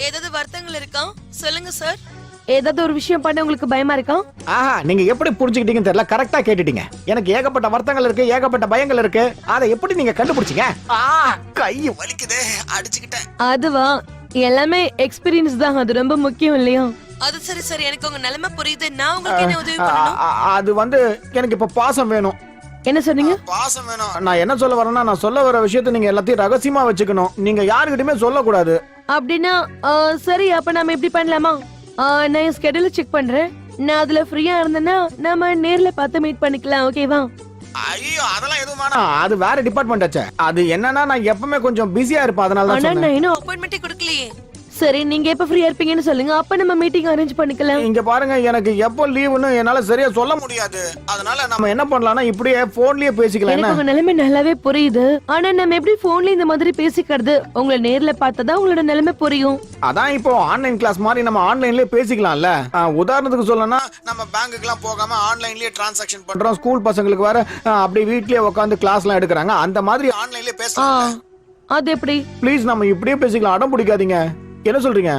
ஏதாவது வருத்தங்கள் இருக்கா? சொல்லுங்க சார். ஏதாவது ஒரு விஷயம் பண்ண உங்களுக்கு பயமா இருக்கா? ஆஹா, நீங்க எப்படி புரிஞ்சுக்கிட்டீங்கன்னு தெரியல, கரெக்டா கேட்டுட்டீங்க. எனக்கு ஏகப்பட்ட வருத்தங்கள் இருக்கு, ஏகப்பட்ட பயங்கள் இருக்கு. அதை எப்படி நீங்க கண்டுபிடிச்சீங்க? கை வலிக்குதே, அடிச்சுக்கிட்டேன். அதுவா, எல்லாமே எக்ஸ்பீரியன்ஸ் தான், அது ரொம்ப முக்கியம் இல்லையா? அது சரி சரி, எனக்கு உங்க நிலைமை புரியுது. நான் உங்களுக்கு என்ன உதவி பண்ணணும்? அது வந்து எனக்கு இப்ப பாசம் வேணும். என்ன சொன்னீங்க? பாசம் வேணும். நான் என்ன சொல்ல வரேன்னா, நான் சொல்ல வர விஷயத்தை நீங்க எல்லாத்தையும் ரகசியமா வச்சுக்கணும். நீங்க யாருக்கிட்டயுமே சொல்லக்கூடாது. அப்படின்னா சரி, அப்ப நாம இப்படி பண்ணலாமா? நான் ஸ்கெடியூல் செக் பண்றேன். நான் அதுல ஃப்ரீயா இருந்தேன்னா நாம நேர்ல பார்த்து மீட் பண்ணிக்கலாம், ஓகேவா? ஐயோ, அதெல்லாம் எதுவும் வேணாம். அது வேற டிபார்ட்மெண்ட் ஆச்சே. அது என்னன்னா, நான் எப்பவுமே கொஞ்சம் பிஸியா இருப்பேன், அதனால தான் ஆனா சொன்னேன். நான் இன்னும் அப்பாயின்மென்ட் கொடுக்கலையே. சரி, நீங்க எப்ப ஃப்ரீயா இருப்பீங்கன்னு சொல்லுங்க, அப்ப நம்ம மீட்டிங் அரேஞ்ச் பண்ணிக்கலாம். இங்க பாருங்க, எனக்கு எப்போ லீவுன்னு என்னால சரியா சொல்ல முடியாது. அதனால நம்ம என்ன பண்ணலாம்னா, இப்படியே போன்லயே பேசிக்கலாம். எனக்கு உங்க நிலைமை நல்லாவே புரியுது. ஆனா நம்ம எப்படி போன்ல இந்த மாதிரி பேசிக்கிறது? உங்களை நேர்ல பார்த்தா உங்களோட நிலைமை புரியும். அதான் இப்போ ஆன்லைன் கிளாஸ் மாதிரி நம்ம ஆன்லைன்லயே பேசிக்கலாம்ல. உதாரணத்துக்கு சொல்லணும்னா, நம்ம பேங்க்குக்குலாம் போகாம ஆன்லைன்லயே டிரான்சாக்ஷன் பண்றோம். ஸ்கூல் பசங்களுக்கு வேற அப்படியே வீட்லயே உட்காந்து கிளாஸ்லாம் எடுக்கிறாங்க. அந்த மாதிரி ஆன்லைன்லயே பேசலாம். அது எப்படி? ப்ளீஸ், நம்ம இப்படியே பேசிக்கலாம், அடம் பிடிக்காதீங்க. என்ன சொல்றீங்க?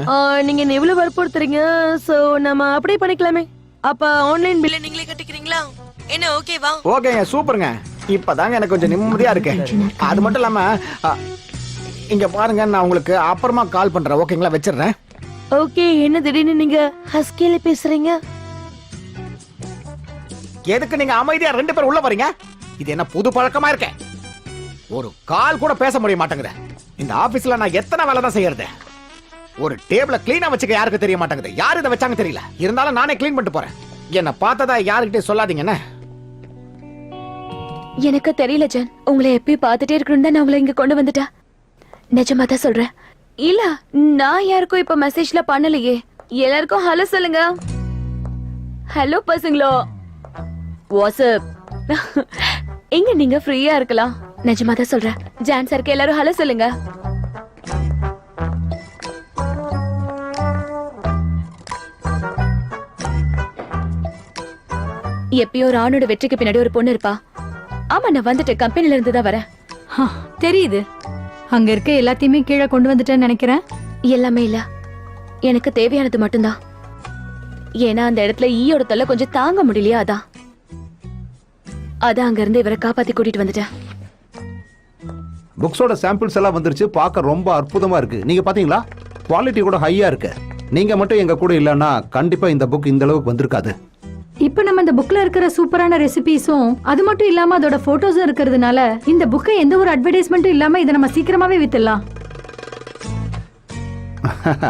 நீங்க எவ்வளவு வற்புறுத்துறீங்க? சோ நம்ம அப்படியே பண்ணிக்கலாமே. அப்ப ஆன்லைன் பில்ல நீங்களே கட்டிக்கிறீங்களா? என்ன ஓகேவா? ஓகேங்க, சூப்பருங்க. இப்பதாங்க எனக்கு கொஞ்சம் நிம்மதியா இருக்கு. அது மட்டும் இல்லாம இங்க பாருங்க, நான் உங்களுக்கு அப்புறமா கால் பண்றேன், ஓகேங்களா? வச்சிடுறேன். ஓகே. என்ன திடீர்னு நீங்க ஹஸ்கில பேசுறீங்க? எதுக்கு நீங்க அமைதியா 2 பேர் உள்ள வரீங்க? இது என்ன புது பழக்கமா இருக்கு? ஒரு கால் கூட பேச முடிய மாட்டேங்குது. இந்த ஆபீஸ்ல நான் எத்தனை வேலை தான் செய்யறது? ஒரு டேபிள கிளீனா வச்சுக்க யாருக்கு தெரிய மாட்டேங்குது. யாரு இதை வச்சாங்க தெரியல. இருந்தாலும் நானே கிளீன் பண்ணிட்டு போறேன். என்ன பார்த்ததா யாருக்கிட்டே சொல்லாதீங்க என்ன? எனக்கு தெரியல ஜான், உங்களை எப்பயும் பார்த்துட்டே இருக்கணும் தான் நான் உங்களை இங்க கொண்டு வந்துட்டேன். நிஜமா தான் சொல்றேன். இல்ல, நான் யாருக்கும் இப்ப மெசேஜ்ல பண்ணலையே. எல்லாருக்கும் ஹலோ சொல்லுங்க. ஹலோ பசங்களோ, வாட்ஸ்அப். எங்க நீங்க ஃப்ரீயா இருக்கலாம். நிஜமா தான் சொல்றேன். ஜான் சாருக்கு எல்லாரும் ஹலோ சொல்லுங்க. எப்பயும் ஒரு ஆணோட வெற்றிக்கு பின்னாடி ஒரு பொண்ணு இருப்பா. ஆமா, நான் வந்துட்டு கம்பெனில இருந்து தான் வரேன். தெரியுது. அங்க இருக்க எல்லாத்தையுமே கீழே கொண்டு வந்துட்டேன்னு நினைக்கிறேன். எல்லாமே இல்ல, எனக்கு தேவையானது மட்டும்தான். ஏன்னா அந்த இடத்துல ஈயோட தொல்லை கொஞ்சம் தாங்க முடியலையா, அதான் அங்க இருந்து இவரை காப்பாத்தி கூட்டிட்டு வந்துட்டேன். புக்ஸோட சாம்பிள்ஸ் எல்லாம் வந்துருச்சு. பார்க்க ரொம்ப அற்புதமா இருக்கு. நீங்க பாத்தீங்களா? குவாலிட்டி கூட ஹையா இருக்கு. நீங்க மட்டும் எங்க கூட இல்லன்னா கண்டிப்பா இந்த புக் இந்த அளவுக்கு வந்திருக்காது. இப்ப நம்ம இந்த புக்ல இருக்கிற சூப்பரான ரெசிபிஸும் அது மட்டும் இல்லாம அதோட போட்டோஸும் இருக்கிறதுனால இந்த புக்கை எந்த ஒரு அட்வர்டைஸ்மெண்ட்டும் இல்லாம இதை நம்ம சீக்கிரமாவே வித்துடலாம்.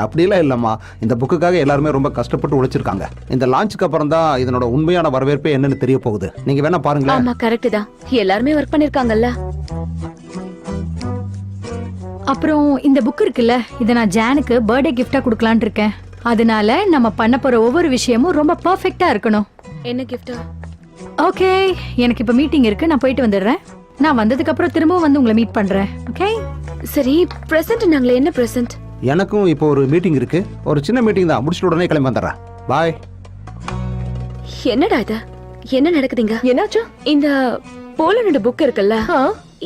அப்படிலாம் இல்லம்மா, இந்த புக்குக்காக எல்லாருமே ரொம்ப கஷ்டப்பட்டு உழைச்சிருக்காங்க. இந்த லான்ச்சுக்கு அப்புறம் தான் இதனோட உண்மையான வரவேற்பே என்னன்னு தெரிய போகுது. நீங்க வேணா பாருங்களேன். ஆமா, கரெக்ட் தான். எல்லாருமே ஒர்க் பண்ணிருக்காங்கல்ல. அப்புறம் இந்த புக் இருக்குல்ல, இதை நான் ஜானுக்கு பர்த்டே கிஃப்டா கொடுக்கலான்னு இருக்கேன். அதனால நம்ம பண்ண போற ஒவ்வொரு விஷயமும் ரொம்ப பெர்ஃபெக்ட்டா இருக்கணும். என்ன கிஃப்ட்? ஓகே, எனக்கு இப்ப மீட்டிங் இருக்கு, நான் போயிட்டு வந்துடுறேன். நான் வந்ததுக்கு அப்புறம் திரும்பவும் வந்து உங்களை மீட் பண்றேன். ஓகே சரி. பிரசன்ட் நாங்களே என்ன பிரசன்ட்? எனக்கும் இப்போ ஒரு மீட்டிங் இருக்கு. ஒரு சின்ன மீட்டிங் தான், முடிச்சிட்டு உடனே கிளம்பி வந்துடுறேன். பாய். என்னடா இது? என்ன நடக்குதுங்க? என்னாச்சு? இந்த போலனோட புக் இருக்குல்ல,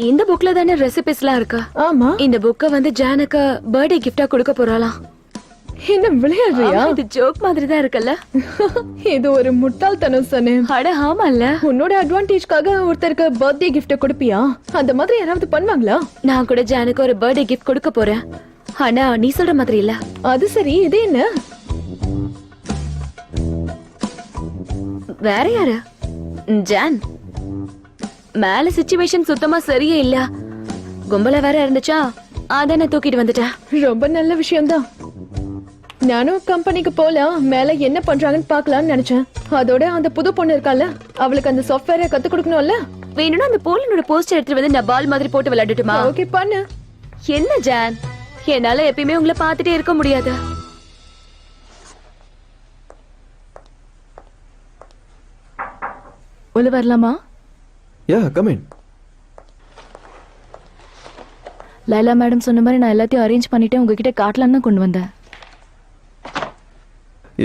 இந்த புக்ல தானே ரெசிபிஸ்லாம் இருக்கா? ஆமா. இந்த புக்கை வந்து ஜானுக்கு பர்த்டே கிஃப்டா கொடுக்க போறாளாம். என்ன விளையாடுறியா? இது ஜோக் மாதிரி தான் இருக்குல்ல. இது ஒரு முட்டாள்தனம் சொன்னே. அட ஆமால்ல. உன்னோட அட்வான்டேஜ்க்காக ஒருத்தருக்கு பர்த்டே கிஃப்ட் கொடுப்பியா? அந்த மாதிரி யாராவது பண்ணுவாங்களா? நான் கூட ஜானுக்கு ஒரு பர்த்டே கிஃப்ட் கொடுக்க போறேன். ஆனா நீ சொல்ற மாதிரி இல்ல. அது சரி, இது என்ன? வேற யாரு? ஜான். மேல சிச்சுவேஷன் சுத்தமா சரியே இல்ல. கும்பல வேற இருந்துச்சா, அதான் நான் தூக்கிட்டு வந்துட்டேன். ரொம்ப நல்ல விஷயம்தான். நானும் கம்பெனிக்கு போலாம், மேல என்ன பண்றாங்கன்னு பாக்கலாம்னு நினைச்சேன். அதோட அந்த புது பொண்ணு இருக்கால, அவளுக்கு அந்த சாஃப்ட்வேரை கத்து கொடுக்கணும்ல. வேணும்னா அந்த போலனோட போஸ்டர் எடுத்து வந்து நான் பால் மாதிரி போட்டு விளையாடட்டுமா? ஓகே பண்ணு. என்ன ஜான், என்னால எப்பயுமே உங்களை பார்த்துட்டே இருக்க முடியாது. உள்ள வரலாமா? யா கம் இன். லைலா மேடம் சொன்ன மாதிரி நான் எல்லாத்தையும் அரேஞ்ச் பண்ணிட்டு உங்ககிட்ட காட்டலான்னு தான் கொண்டு வந்தேன்.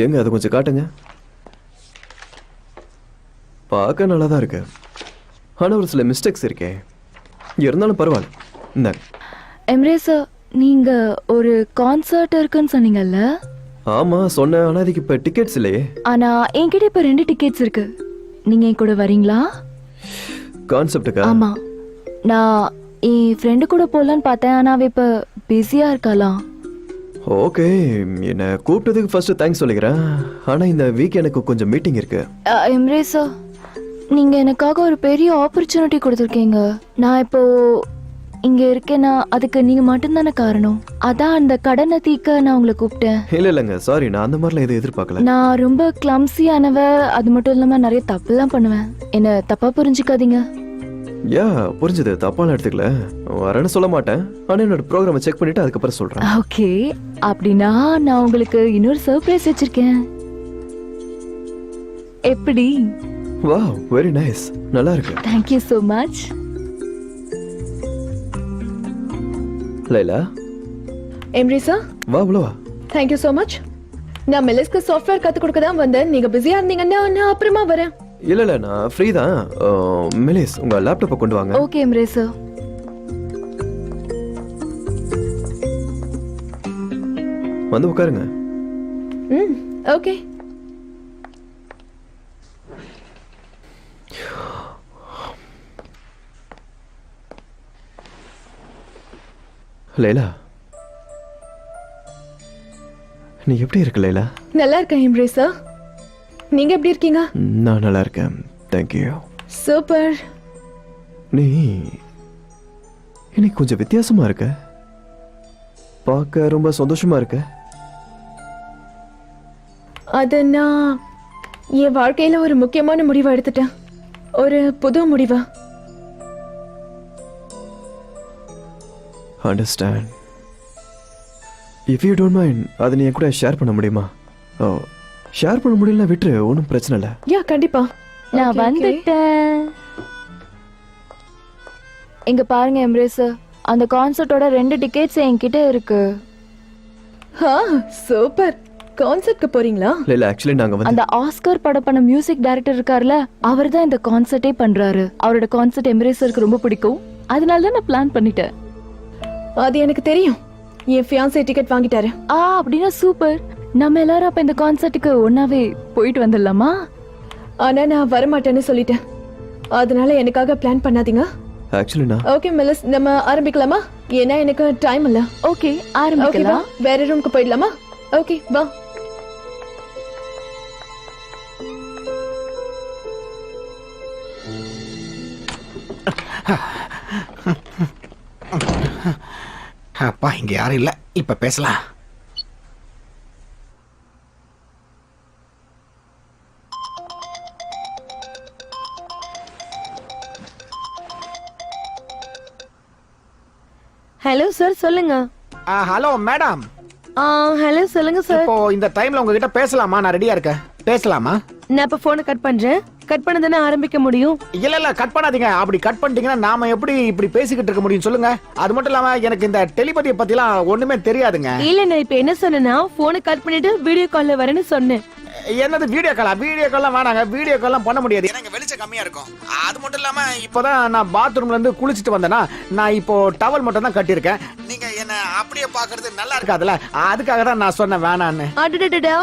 ஏங்க அதை கொஞ்சம் காட்டுங்க. பார்க்க நல்லா தான் இருக்கு, ஆனால் ஒரு சில மிஸ்டேக்ஸ் இருக்கே. இருந்தாலும் பரவாயில்ல. இந்தாங்க. எம்ரேஸ், நீங்க ஒரு கான்சர்ட் இருக்குன்னு சொன்னீங்கல்ல? ஆமாம் சொன்னேன், ஆனால் அதுக்கு இப்போ டிக்கெட்ஸ் இல்லையே. ஆனா என்கிட்ட இப்ப 2 டிக்கெட்ஸ் இருக்கு. நீங்க என் கூட வரீங்களா? கான்செப்டுக்கா? ஆமா, நான் என் ஃப்ரெண்டு கூட போகலான்னு பார்த்தேன். ஆனா அவ இப்ப பிஸியா இருக்கலாம். ஓகே, என்னை கூப்பிட்டதுக்கு ஃபர்ஸ்ட் தேங்க்ஸ் சொல்லிக்கிறேன். ஆனால் இந்த வீக் எனக்கு கொஞ்சம் மீட்டிங் இருக்கு. எம்ரேஸ், நீங்க எனக்காக ஒரு பெரிய ஆப்பர்ச்சுனிட்டி கொடுத்துருக்கீங்க. நான் இப்போ இங்க இருக்கேன்னா அதுக்கு நீங்க மட்டும்தானே காரணம். அதான் அந்த கடனை தீக்க நான் உங்களை கூப்பிட்டேன். இல்லைங்க, சாரி, நான் அந்த மாதிரிலாம் எதுவும் எதிர்பார்க்கல. நான் ரொம்ப கிளம்ஸியானவ, அது மட்டும் இல்லாம நிறைய தப்புலாம் பண்ணுவேன். என்ன தப்பா புரிஞ்சுக்காதீங்க. யா புரிஞ்சுது, தப்பான எடுத்துக்கல. வரேன்னு சொல்ல மாட்டேன், ஆனால் என்னோட ப்ரோக்ராமை செக் பண்ணிட்டு அதுக்கப்புறம் சொல்றேன். ஓகே, அப்படின்னா நான் உங்களுக்கு இன்னொரு சர்ப்ரைஸ் வச்சிருக்கேன். எப்படி? வாவ், வெரி நைஸ், நல்லா இருக்கு. Thank you so much. லைலா, எம்ரேஸா, வா உள்ள வா. Thank you so much. நான் மெலிஸ்க்கு சாஃப்ட்வேர் கத்து கொடுக்க தான் வந்தேன். நீங்க பிஸியா இருந்தீங்கன்னா நான் அப்புறமா வரேன். இல்ல நான் ஃப்ரீ தான். மெலிஸ், உங்க லேப்டாப்பை கொண்டு வாங்க. ஓகே எம்ரேஸ். வந்து உட்காருங்க. ஓகே. லைலா, நீ எப்படி இருக்க லைலா? நல்லா இருக்கேன் எம்ரேஸா. நீங்க எப்படி இருக்கீங்க? நான் நல்லா இருக்கேன், தேங்க்யூ. சூப்பர். நீ இன்னைக்கு கொஞ்சம் வித்தியாசமா இருக்க, பார்க்க ரொம்ப சந்தோஷமா இருக்க. அது நான் என் வாழ்க்கையில ஒரு முக்கியமான முடிவை எடுத்துட்டேன். ஒரு புது முடிவா. Understand. If you don't mind, அதை நீ என் கூட ஷேர் பண்ண முடியுமா? ஓ, ஷேர் பண்ண முடியலன்னா விட்டுரு, ஒன்றும் பிரச்சனை இல்லை. யா கண்டிப்பா. நான் வந்துட்டேன். இங்க பாருங்க எம்ரேஸ், அந்த கான்சர்ட்டோட 2 டிக்கெட்ஸ் என்கிட்ட இருக்கு. சூப்பர். கான்சர்ட்க்கு போறீங்களா? இல்ல ஆக்சுவலி நாங்க வந்து அந்த ஆஸ்கர் படம் பண்ண மியூசிக் டைரக்டர் இருக்கார்ல, அவர் தான் இந்த கான்சர்ட்டே பண்றாரு. அவரோட கான்சர்ட் எம்ரேஸருக்கு ரொம்ப பிடிக்கும், அதனால தான் நான் பிளான் பண்ணிட்டேன். அது எனக்கு தெரியும். என் ஃபியான்சே டிக்கெட் வாங்கிட்டாரு. அப்படின்னா சூப்பர். நம்ம எல்லாரும் அப்ப இந்த கான்சர்ட்டுக்கு ஒன்னாவே போயிட்டு வந்துடலாமா? ஆனா நான் வரமாட்டேன்னு சொல்லிட்டேன். அதனால எனக்காக பிளான் பண்ணாதீங்க. ஆக்சுவலி நான் ஓகே மெலிஸ், நம்ம ஆரம்பிக்கலாமா? ஏன்னா எனக்கு டைம் இல்ல. ஓகே, ஆரம்பிக்கலாம். வேற ரூமுக்கு போயிடலாமா? ஓகே வா. அப்பா, இங்க யாரும் இல்ல, இப்ப பேசலாம். ஹலோ சார், சொல்லுங்க. Hello madam. ஹலோ சொல்லுங்க சார். இப்போ இந்த டைம்ல உங்ககிட்ட பேசலாமா? நான் ரெடியா இருக்கேன். பேசலாமா? நான் இப்ப போனை கட் பண்றேன். கட் பண்ணதானே ஆரம்பிக்க முடியும். இல்ல கட் பண்ணாதீங்க. அப்படி கட் பண்ணிட்டீங்கன்னா நாம எப்படி இப்படி பேசிக்கிட்டு இருக்க முடியும் சொல்லுங்க? அது மட்டும் இல்லாம எனக்கு இந்த டெலிபதியை பத்திலாம் ஒண்ணுமே தெரியாதுங்க. இல்ல, நான் இப்ப என்ன சொன்னேன்னா போனை கட் பண்ணிட்டு வீடியோ கால்ல வரேன்னு சொன்னேன். என்னது வீடியோ காலா? வீடியோ கால்லாம் வேணாங்க, வீடியோ கால்லாம் பண்ண முடியாது. எனக்கு வெளிச்சம் கம்மியா இருக்கும். அது மட்டும் இல்லாம இப்போதான் நான் பாத்ரூம்ல இருந்து குளிச்சுட்டு வந்தேனா, நான் இப்போ டவல் மட்டும் தான் கட்டியிருக்கேன். நீங்க என்ன அப்படியே பாக்குறது நல்லா இருக்காதுல்ல, அதுக்காக தான் நான் சொன்னேன் வேணான்னு. அடடடடா,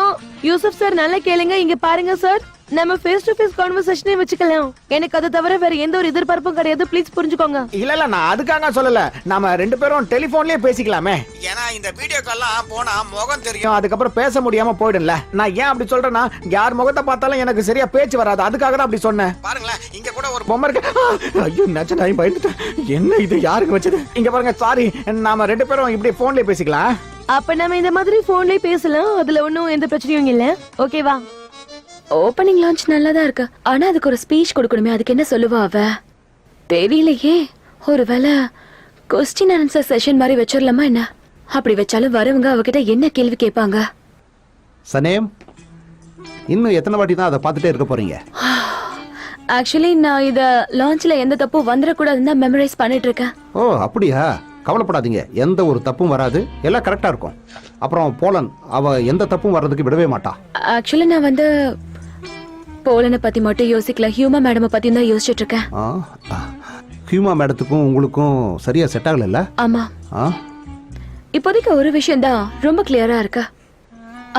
யூசுப் சார் நல்லா கேளுங்க. இங்க பாருங்க சார், நம்ம ஃபேஸ் டு ஃபேஸ் கான்வர்சேஷனே வச்சுக்கலாம். எனக்கு அதை தவிர வேற எந்த ஒரு எதிர்பார்ப்பும் கிடையாது. ப்ளீஸ் புரிஞ்சுக்கோங்க. இல்ல நான் அதுக்காக சொல்லல. நாம 2 பேரும் டெலிபோன்லயே பேசிக்கலாமே. ஏன்னா இந்த வீடியோ கால்லாம் போனா முகம் தெரியும், அதுக்கப்புறம் பேச முடியாம போயிடும்ல. நான் ஏன் அப்படி சொல்றேன்னா, யார் முகத்தை பார்த்தாலும் எனக்கு சரியா பேச்சு வராது. அதுக்காக தான் அப்படி சொன்னேன். பாருங்களேன், இங்க கூட ஒரு பொம்மை இருக்கு. ஐயோ நச்ச நான் பயந்துட்டேன். என்ன இது, யாருக்கு வச்சது? இங்க பாருங்க, சாரி. நாம 2 பேரும் இப்படி போன்லயே பேசிக்கலாம். அப்ப நம்ம இந்த மாதிரி போன்லயே பேசலாம். அதுல ஒன்னும் எந்த பிரச்சனையும் இல்ல. ஓகேவா? ஓப்பனிங் லான்ச் நல்லாதான் இருக்கு, ஆனா அதுக்கு ஒரு ஸ்பீச் கொடுக்கணுமே. அதுக்கு என்ன சொல்லுவா அவ? தெரியலையே. ஒருவேளை கொஸ்டின் ஆன்சர் செஷன் மாதிரி வச்சிடலாமா என்ன? அப்படி வச்சாலும் வரவங்க அவகிட்ட என்ன கேள்வி கேட்பாங்க? சனேம், இன்னும் எத்தனை வாட்டி தான் அதை பார்த்துட்டே இருக்க போறீங்க? ஆக்சுவலி நான் இத லான்ச்ல எந்த தப்பும் வந்துடக்கூடாதுன்னு தான் மெமரைஸ் பண்ணிட்டு இருக்கேன். ஓ அப்படியா? கவலைப்படாதீங்க, எந்த ஒரு தப்பும் வராது, எல்லாம் கரெக்டா இருக்கும். அப்புறம் போலன், அவ எந்த தப்பும் வர்றதுக்கு விடவே மாட்டா. ஆக்சுவலி நான் வந்து போலனை பத்தி மட்டும் யோசிக்கல, ஹியூமா மேடமை பத்தி தான் யோசிச்சுட்டு இருக்கேன். ஹியூமா மேடத்துக்கும் உங்களுக்கும் சரியா செட் ஆகல? ஆமா. ஆ, இப்போதைக்கு ஒரு விஷயம் தான் ரொம்ப கிளியரா இருக்கு.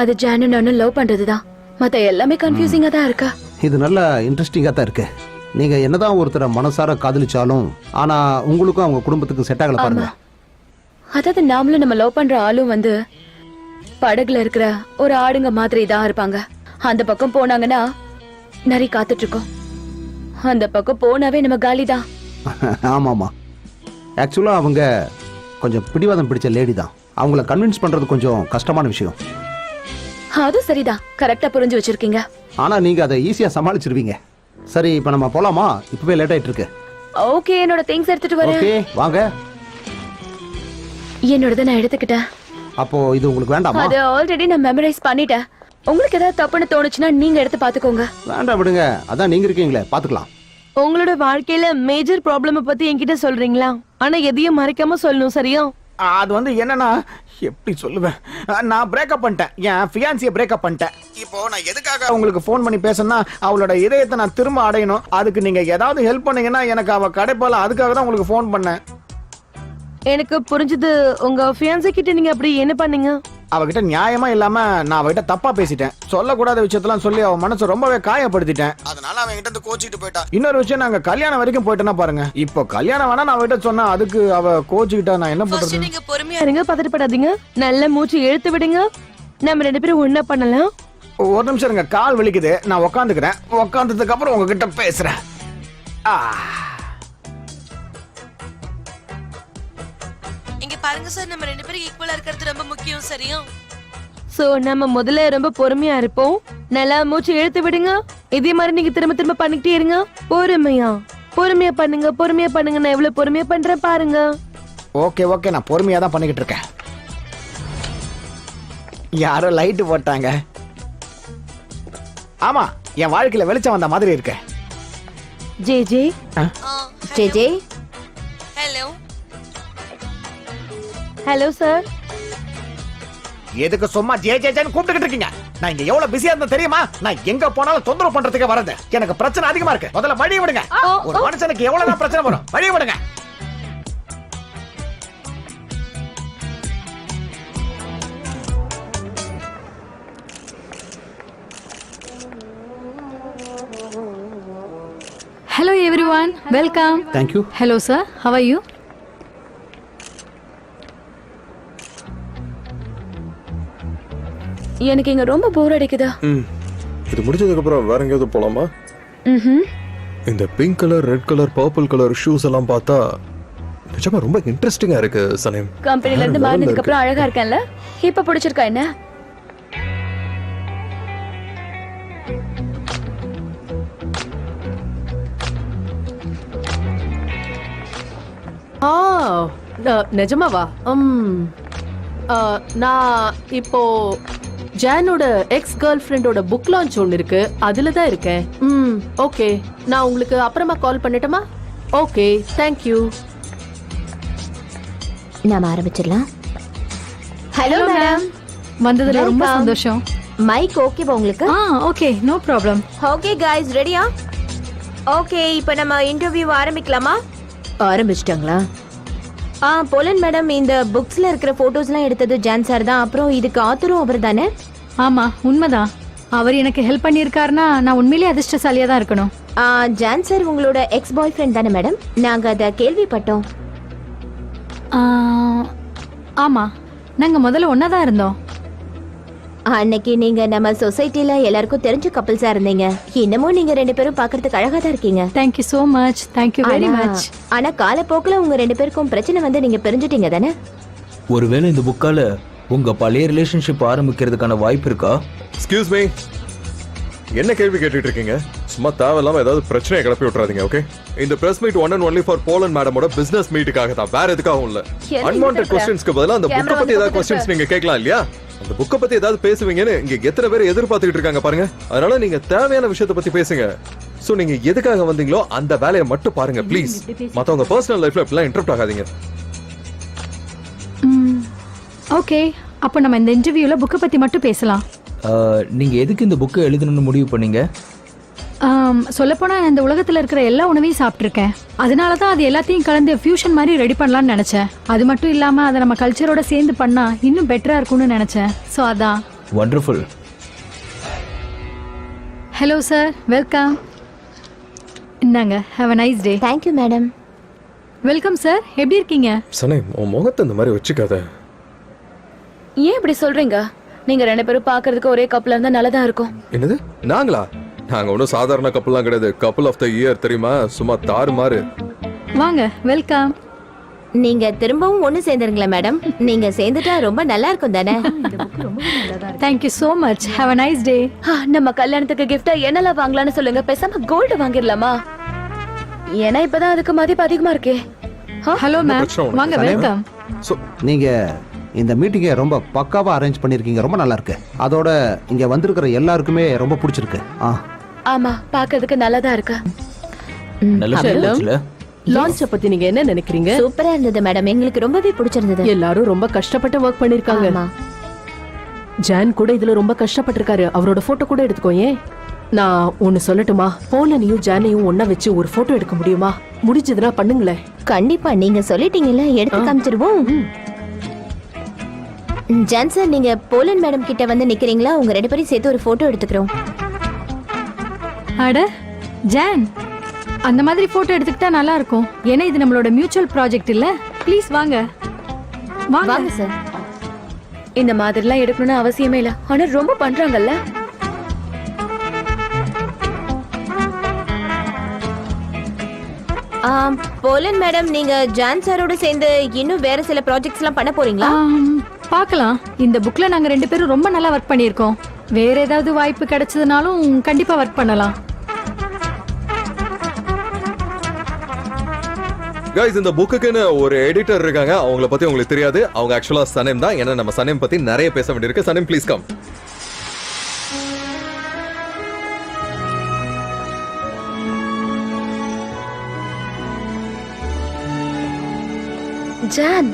அது ஜானு நானும் லவ் பண்றதுதான். மத்த எல்லாமே கன்ஃபியூசிங்கா தான் இருக்கா. இது நல்ல இன்ட்ரெஸ்டிங்கா தான் இருக்கு. நீங்க என்னதான் ஒருத்தரை மனசார காதலிச்சாலும் ஆனா உங்களுக்கும் அவங்க குடும்பத்துக்கு செட் ஆகல பாருங்க. அதாவது நாமளும் நம்ம லவ் பண்ற ஆளும் வந்து படகுல இருக்கிற ஒரு ஆடுங்க மாதிரி தான் இருப்பாங்க. அந்த பக்கம் போனாங்கன்னா நிறைய காத்துட்டு இருக்கோம், அந்த பக்கம் போனாவே நம்ம காலிதான். ஆமாமா, ஆக்சுவலா அவங்க கொஞ்சம் பிடிவாதம் பிடிச்ச லேடி தான். அவங்கள கன்வின்ஸ் பண்றது கொஞ்சம் கஷ்டமான விஷயம். அது சரிதான், கரெக்டா புரிஞ்சு வச்சிருக்கீங்க. ஆனா நீங்க அதை ஈஸியா சமாளிச்சிருவீங்க. சரி, இப்ப நம்ம போலாமா? இப்பவே லேட் ஆயிட்டு இருக்கு. ஓகே, என்னோட திங்ஸ் எடுத்துட்டு வரேன். ஓகே, வாங்க. என்னோடத நான் எடுத்துக்கிட்டேன். அப்போ இது உங்களுக்கு வேண்டாமா? அது ஆல்ரெடி நான் மெமரைஸ் பண்ணிட்டேன். உங்களுக்கு ஏதாவது தப்புன்னு தோணுச்சுன்னா நீங்க எடுத்து பாத்துக்கோங்க. வேண்டாம், விடுங்க. அதான் நீங்க இருக்கீங்களே, பாத்துக்கலாம். உங்களோட வாழ்க்கையில மேஜர் ப்ராப்ளம் பத்தி என்கிட்ட சொல்றீங்களா? ஆனா எதையும் மறைக்காம சொல்லணும், சரியா? அது வந்து என்னன்னா, எப்படி சொல்லுவேன், நான் பிரேக்கப் பண்ணிட்டேன். என் ஃபியான்சியை பிரேக்கப் பண்ணிட்டேன். இப்போ நான் எதுக்காக உங்களுக்கு ஃபோன் பண்ணி பேசணும்னா, அவளோட இதயத்தை நான் திரும்ப அடையணும். அதுக்கு நீங்க ஏதாவது ஹெல்ப் பண்ணீங்கன்னா எனக்கு அவ கிடைப்பால. அதுக்காக தான் உங்களுக்கு ஃபோன் பண்ணேன். எனக்கு புரிஞ்சது. உங்க ஃபியான்சி கிட்ட நீங்க அப்படி என்ன பண்ணீங்க? அவகிட்ட நியாயமா இல்லாம நான் அவகிட்ட தப்பா பேசிட்டேன். சொல்லக்கூடாத விஷயத்தெல்லாம் சொல்லி அவ மனசை ரொம்பவே காயப்படுத்திட்டேன். அதனால அவன் கிட்ட இருந்து கோச்சிட்டு போயிட்டா. இன்னொரு விஷயம், நாங்க கல்யாணம் வரைக்கும் போயிட்டேன்னா பாருங்க. இப்போ கல்யாணம் வேணா நான் அவகிட்ட சொன்னா அதுக்கு அவ கோச்சிக்கிட்டா. நான் என்ன பண்றது? நீங்க பொறுமையா இருங்க, பதட்டப்படாதீங்க. நல்ல மூச்சு இழுத்து விடுங்க. நம்ம 2 பேரும் ஒண்ணா பண்ணலாம். ஒரு நிமிஷம் இருங்க, கால் வலிக்குது. நான் உக்காந்துக்கிறேன். உக்காந்ததுக்கு அப்புறம் உங்ககிட்ட பேசுறேன். இங்க பாருங்க சார், நம்ம 2 பேரும் ஈக்குவலா இருக்கிறது ரொம்ப முக்கியம், சரியா? சோ நம்ம முதல்ல ரொம்ப பொறுமையா இருப்போம். நல்லா மூச்சு இழுத்து விடுங்க. இதே மாதிரி நீங்க திரும்ப திரும்ப பண்ணிக்கிட்டே இருங்க. பொறுமையா பொறுமையா பண்ணுங்க, பொறுமையா பண்ணுங்க. நான் எவ்வளவு பொறுமையா பண்றேன் பாருங்க. ஓகே ஓகே, நான் பொறுமையா தான் பண்ணிக்கிட்டு இருக்கேன். யாரோ லைட் போட்டாங்க. ஆமா, என் வாழ்க்கையில வெளிச்சம் வந்த மாதிரி இருக்கு. J J J J, hello hello sir. எதுக்கு சும்மா ஜே ஜே ஜேன்னு கூப்பிட்டுக்கிட்டு இருக்கீங்க? நான் இங்க எவ்வளவு பிஸியா இருந்தேன் தெரியுமா? நான் எங்க போனாலும் தொந்தரவு பண்றதுக்கு வரது. எனக்கு பிரச்சனை அதிகமா இருக்கு. முதல்ல வழி விடுங்க. ஒரு மனுஷனுக்கு எவ்வளவுதான் பிரச்சனை வரும்? வழி விடுங்க. Hello everyone, welcome. Thank you. Hello sir, how are you? எனக்கு இங்க ரொம்ப போர் அடிக்குதா. இது முடிஞ்சதுக்கு அப்புறம் வேற எங்கேயாவது போலாமா? இந்த pink colour, red colour, purple colour shoes எல்லாம் பார்த்தா நிஜமா ரொம்ப இன்ட்ரெஸ்டிங்கா இருக்கு சனேம். கம்பெனில இருந்து மாறினதுக்கு அப்புறம் அழகா இருக்கேன்ல? இப்ப பிடிச்சிருக்கா என்ன? நிஜமாவா? நான் இப்போ ஜானோட எக்ஸ் கேர்ள் ஃப்ரெண்டோட புக் லான்ச் ஒன்று இருக்கு, அதுல தான் இருக்கேன். ஓகே, நான் உங்களுக்கு அப்புறமா கால் பண்ணட்டுமா? Okay, thank you. நாம ஆரம்பிச்சிடலாம். ஹலோ மேடம், வந்ததுல ரொம்ப சந்தோஷம். மைக் ஓகேவா உங்களுக்கு? Okay, no problem. Okay guys, ரெடியா? ஓகே, இப்போ நம்ம இன்டர்வியூ ஆரம்பிக்கலாமா? ஆரம்பிச்சிட்டாங்களா? போலன் மேடம், இந்த புக்ஸ்ல இருக்கிற போட்டோஸ்லாம் எடுத்தது ஜான் சார் தான். அப்புறம் இதுக்கு ஆத்தரும் அவர் தானே? ஆமா, உண்மைதான். அவர் எனக்கு ஹெல்ப் பண்ணியிருக்காருன்னா நான் உண்மையிலேயே அதிர்ஷ்டசாலியா தான் இருக்கணும். ஜான் சார் உங்களோட எக்ஸ் பாய் ஃப்ரெண்ட் தானே மேடம்? நாங்க அதை கேள்விப்பட்டோம். ஆமா, நாங்க முதல்ல ஒன்னா தான் இருந்தோம். அன்னைக்கு நீங்க நம்ம சொசைட்டில எல்லாருக்கும் தெரிஞ்ச கப்பிள்ஸா இருந்தீங்க. இன்னமும் நீங்க 2 பேரும் பார்க்கிறதுக்கு அழகா தான் இருக்கீங்க. Thank you so much. Thank you very much. ஆனா காலப்போக்குல உங்க 2 பேருக்கும் பிரச்சனை வந்து நீங்க பிரிஞ்சிட்டீங்க தானே? ஒருவேளை இந்த புக்கால உங்க பழைய ரிலேஷன்ஷிப் ஆரம்பிக்கிறதுக்கான வாய்ப்பு இருக்கா? எக்ஸ்கியூஸ் மீ, என்ன கேள்வி கேட்டுட்டு இருக்கீங்க? சும்மா தேவையில்லாம ஏதாவது பிரச்சனையை கிளப்பி விட்டுறாதீங்க ஓகே இந்த press meet one and only for Polen மேடமோட பிசினஸ் மீட்டுக்காக தான் வேற எதுக்காகவும் இல்ல அன்வான்ட் கொஸ்டின்ஸ்க்கு பதிலா அந்த புக்கை பத்தி ஏதாவது கொஸ்டின்ஸ் நீங்க கேட்கலாம் இல்லையா அந்த புக்கை பத்தி ஏதாவது பேசுவீங்கன்னு இங்க எத்தனை பேர் எதிர்பார்த்துக்கிட்டு இருக்காங்க பாருங்க அதனால நீங்க தேவையான விஷயத்தை பத்தி பேசுங்க சோ நீங்க எதுக்காக வந்தீங்களோ அந்த வேலையை மட்டும் பாருங்க ப்ளீஸ் மத்தவங்க பர்சனல் லைஃப்ல இப்படிலாம் இன்டரப்ட் ஆகாதீங்க ஓகே அப்போ நம்ம இந்த இன்டர்வியூல புக்கை பத்தி மட்டும் பேசலாம். நீங்க எதுக்கு இந்த புக்கை எழுதணும்னு முடிவு பண்ணீங்க? சொல்லப்போனா இந்த உலகத்துல இருக்கிற எல்லா உணவையும் சாப்பிட்ருக்கேன். அதனால தான் அது எல்லாத்தையும் கலந்து ஃபியூஷன் மாதிரி ரெடி பண்ணலாம்னு நினைச்சேன். அது மட்டும் இல்லாம அதை நம்ம கல்ச்சரோட சேர்ந்து பண்ணா இன்னும் பெட்டரா இருக்கும்னு நினைச்சேன். ஸோ அதான். வண்டர்ஃபுல். Hello sir, welcome. இந்தாங்க, have a nice day. Thank you madam. Welcome sir, எப்படி இருக்கீங்க? சனே உன் முகத்தை இந்த மாதிரி வச்சுக்காத. ஏன் இப்படி சொல்றீங்க? நீங்க ரெண்டு பேரும் பாக்குறதுக்கு ஒரே கப்பலா இருந்தா நல்லதா இருக்கும். என்னது நாங்களா? நாங்க ஒன்றும் சாதாரண கப்பல்லாம் கிடையாது. கப்பல் ஆஃப் த இயர் தெரியுமா? சும்மா தாறுமாறு. வாங்க, வெல்கம். நீங்க திரும்பவும் ஒண்ணு சேர்ந்துருங்களா மேடம்? நீங்க சேர்ந்துட்டா ரொம்ப நல்லா இருக்கும் தானே? Thank you so much. Have a nice டே. நம்ம கல்யாணத்துக்கு கிஃப்டா என்னெல்லாம் வாங்கலாம்னு சொல்லுங்க. பேசாம கோல்டு வாங்கிடலாமா? ஏன்னா இப்பதான் அதுக்கு மதிப்பு அதிகமா இருக்கே. ஹலோ மேம், பிரச்சனை உனக்கு வாங்க, தானே? வெல்கம். நீங்க இந்த மீட்டிங்கை ரொம்ப பக்காவா அரேஞ்ச் பண்ணிருக்கீங்க. ரொம்ப நல்லா இருக்கு. அதோட இங்க வந்திருக்கிற எல்லாருக்குமே ரொம்ப பிடிச்சிருக்கு. ஆமா, பாக்குறதுக்கு நல்லதா இருக்கு. நல்ல விஷயம். லான்ச்ச பத்தி நீங்க என்ன நினைக்கிறீங்க? சூப்பரா இருந்தது மேடம், எங்களுக்கு ரொம்பவே பிடிச்சிருந்தது. எல்லாரும் ரொம்ப கஷ்டப்பட்டு ஒர்க் பண்ணிருக்காங்க. ஆமா. ஜான் கூட இதுல ரொம்ப கஷ்டப்பட்டிருக்காரு. அவரோட போட்டோ கூட எடுத்துக்கோயே. நான் ஒன்னு சொல்லட்டுமா? போலனையும் ஜானையும் ஒன்னா வச்சு ஒரு போட்டோ எடுக்க முடியுமா? முடிஞ்சதுன்னா பண்ணுங்களேன். கண்டிப்பா, நீங்க சொல்லிட்டீங்கல்ல, எடுத்து காமிச்சிருவோம். ஜான் சார், நீங்க போலன் மேடம் கிட்ட வந்து நிக்கிறீங்களா? உங்க ரெண்டு பேரும் சேர்த்து ஒரு போட்டோ எடுத்துக்கிறோம். அட ஜான், அந்த மாதிரி போட்டோ எடுத்துக்கிட்டா நல்லா இருக்கும். ஏன்னா இது நம்மளோட மியூச்சுவல் ப்ராஜெக்ட் இல்ல. ப்ளீஸ் வாங்க. வாங்க சார். இந்த மாதிரிலாம் எடுக்கணும்னு அவசியமே இல்ல. ஆனா ரொம்ப பண்றாங்கல்ல. போலன் மேடம், நீங்க ஜான் சாரோட சேர்ந்து இன்னும் வேற சில ப்ராஜெக்ட்ஸ் எல்லாம் பண்ண போறீங்களா? பார்க்கலாம். இந்த புக்ல நாங்க ரெண்டு பேரும் ரொம்ப நல்லா ஒர்க் பண்ணியிருக்கோம். வேற ஏதாவது வாய்ப்பு கிடைச்சதுனாலும் கண்டிப்பா ஒர்க் பண்ணலாம். கைஸ், இந்த புக்குக்குன்னு ஒரு எடிட்டர் இருக்காங்க. அவங்கள பத்தி உங்களுக்கு தெரியாது. அவங்க ஆக்சுவலா சனேம் தான். ஏன்னா நம்ம சனேம் பத்தி நிறைய பேச வேண்டியிருக்கு. சனேம், ப்ளீஸ் கம். ஜான்,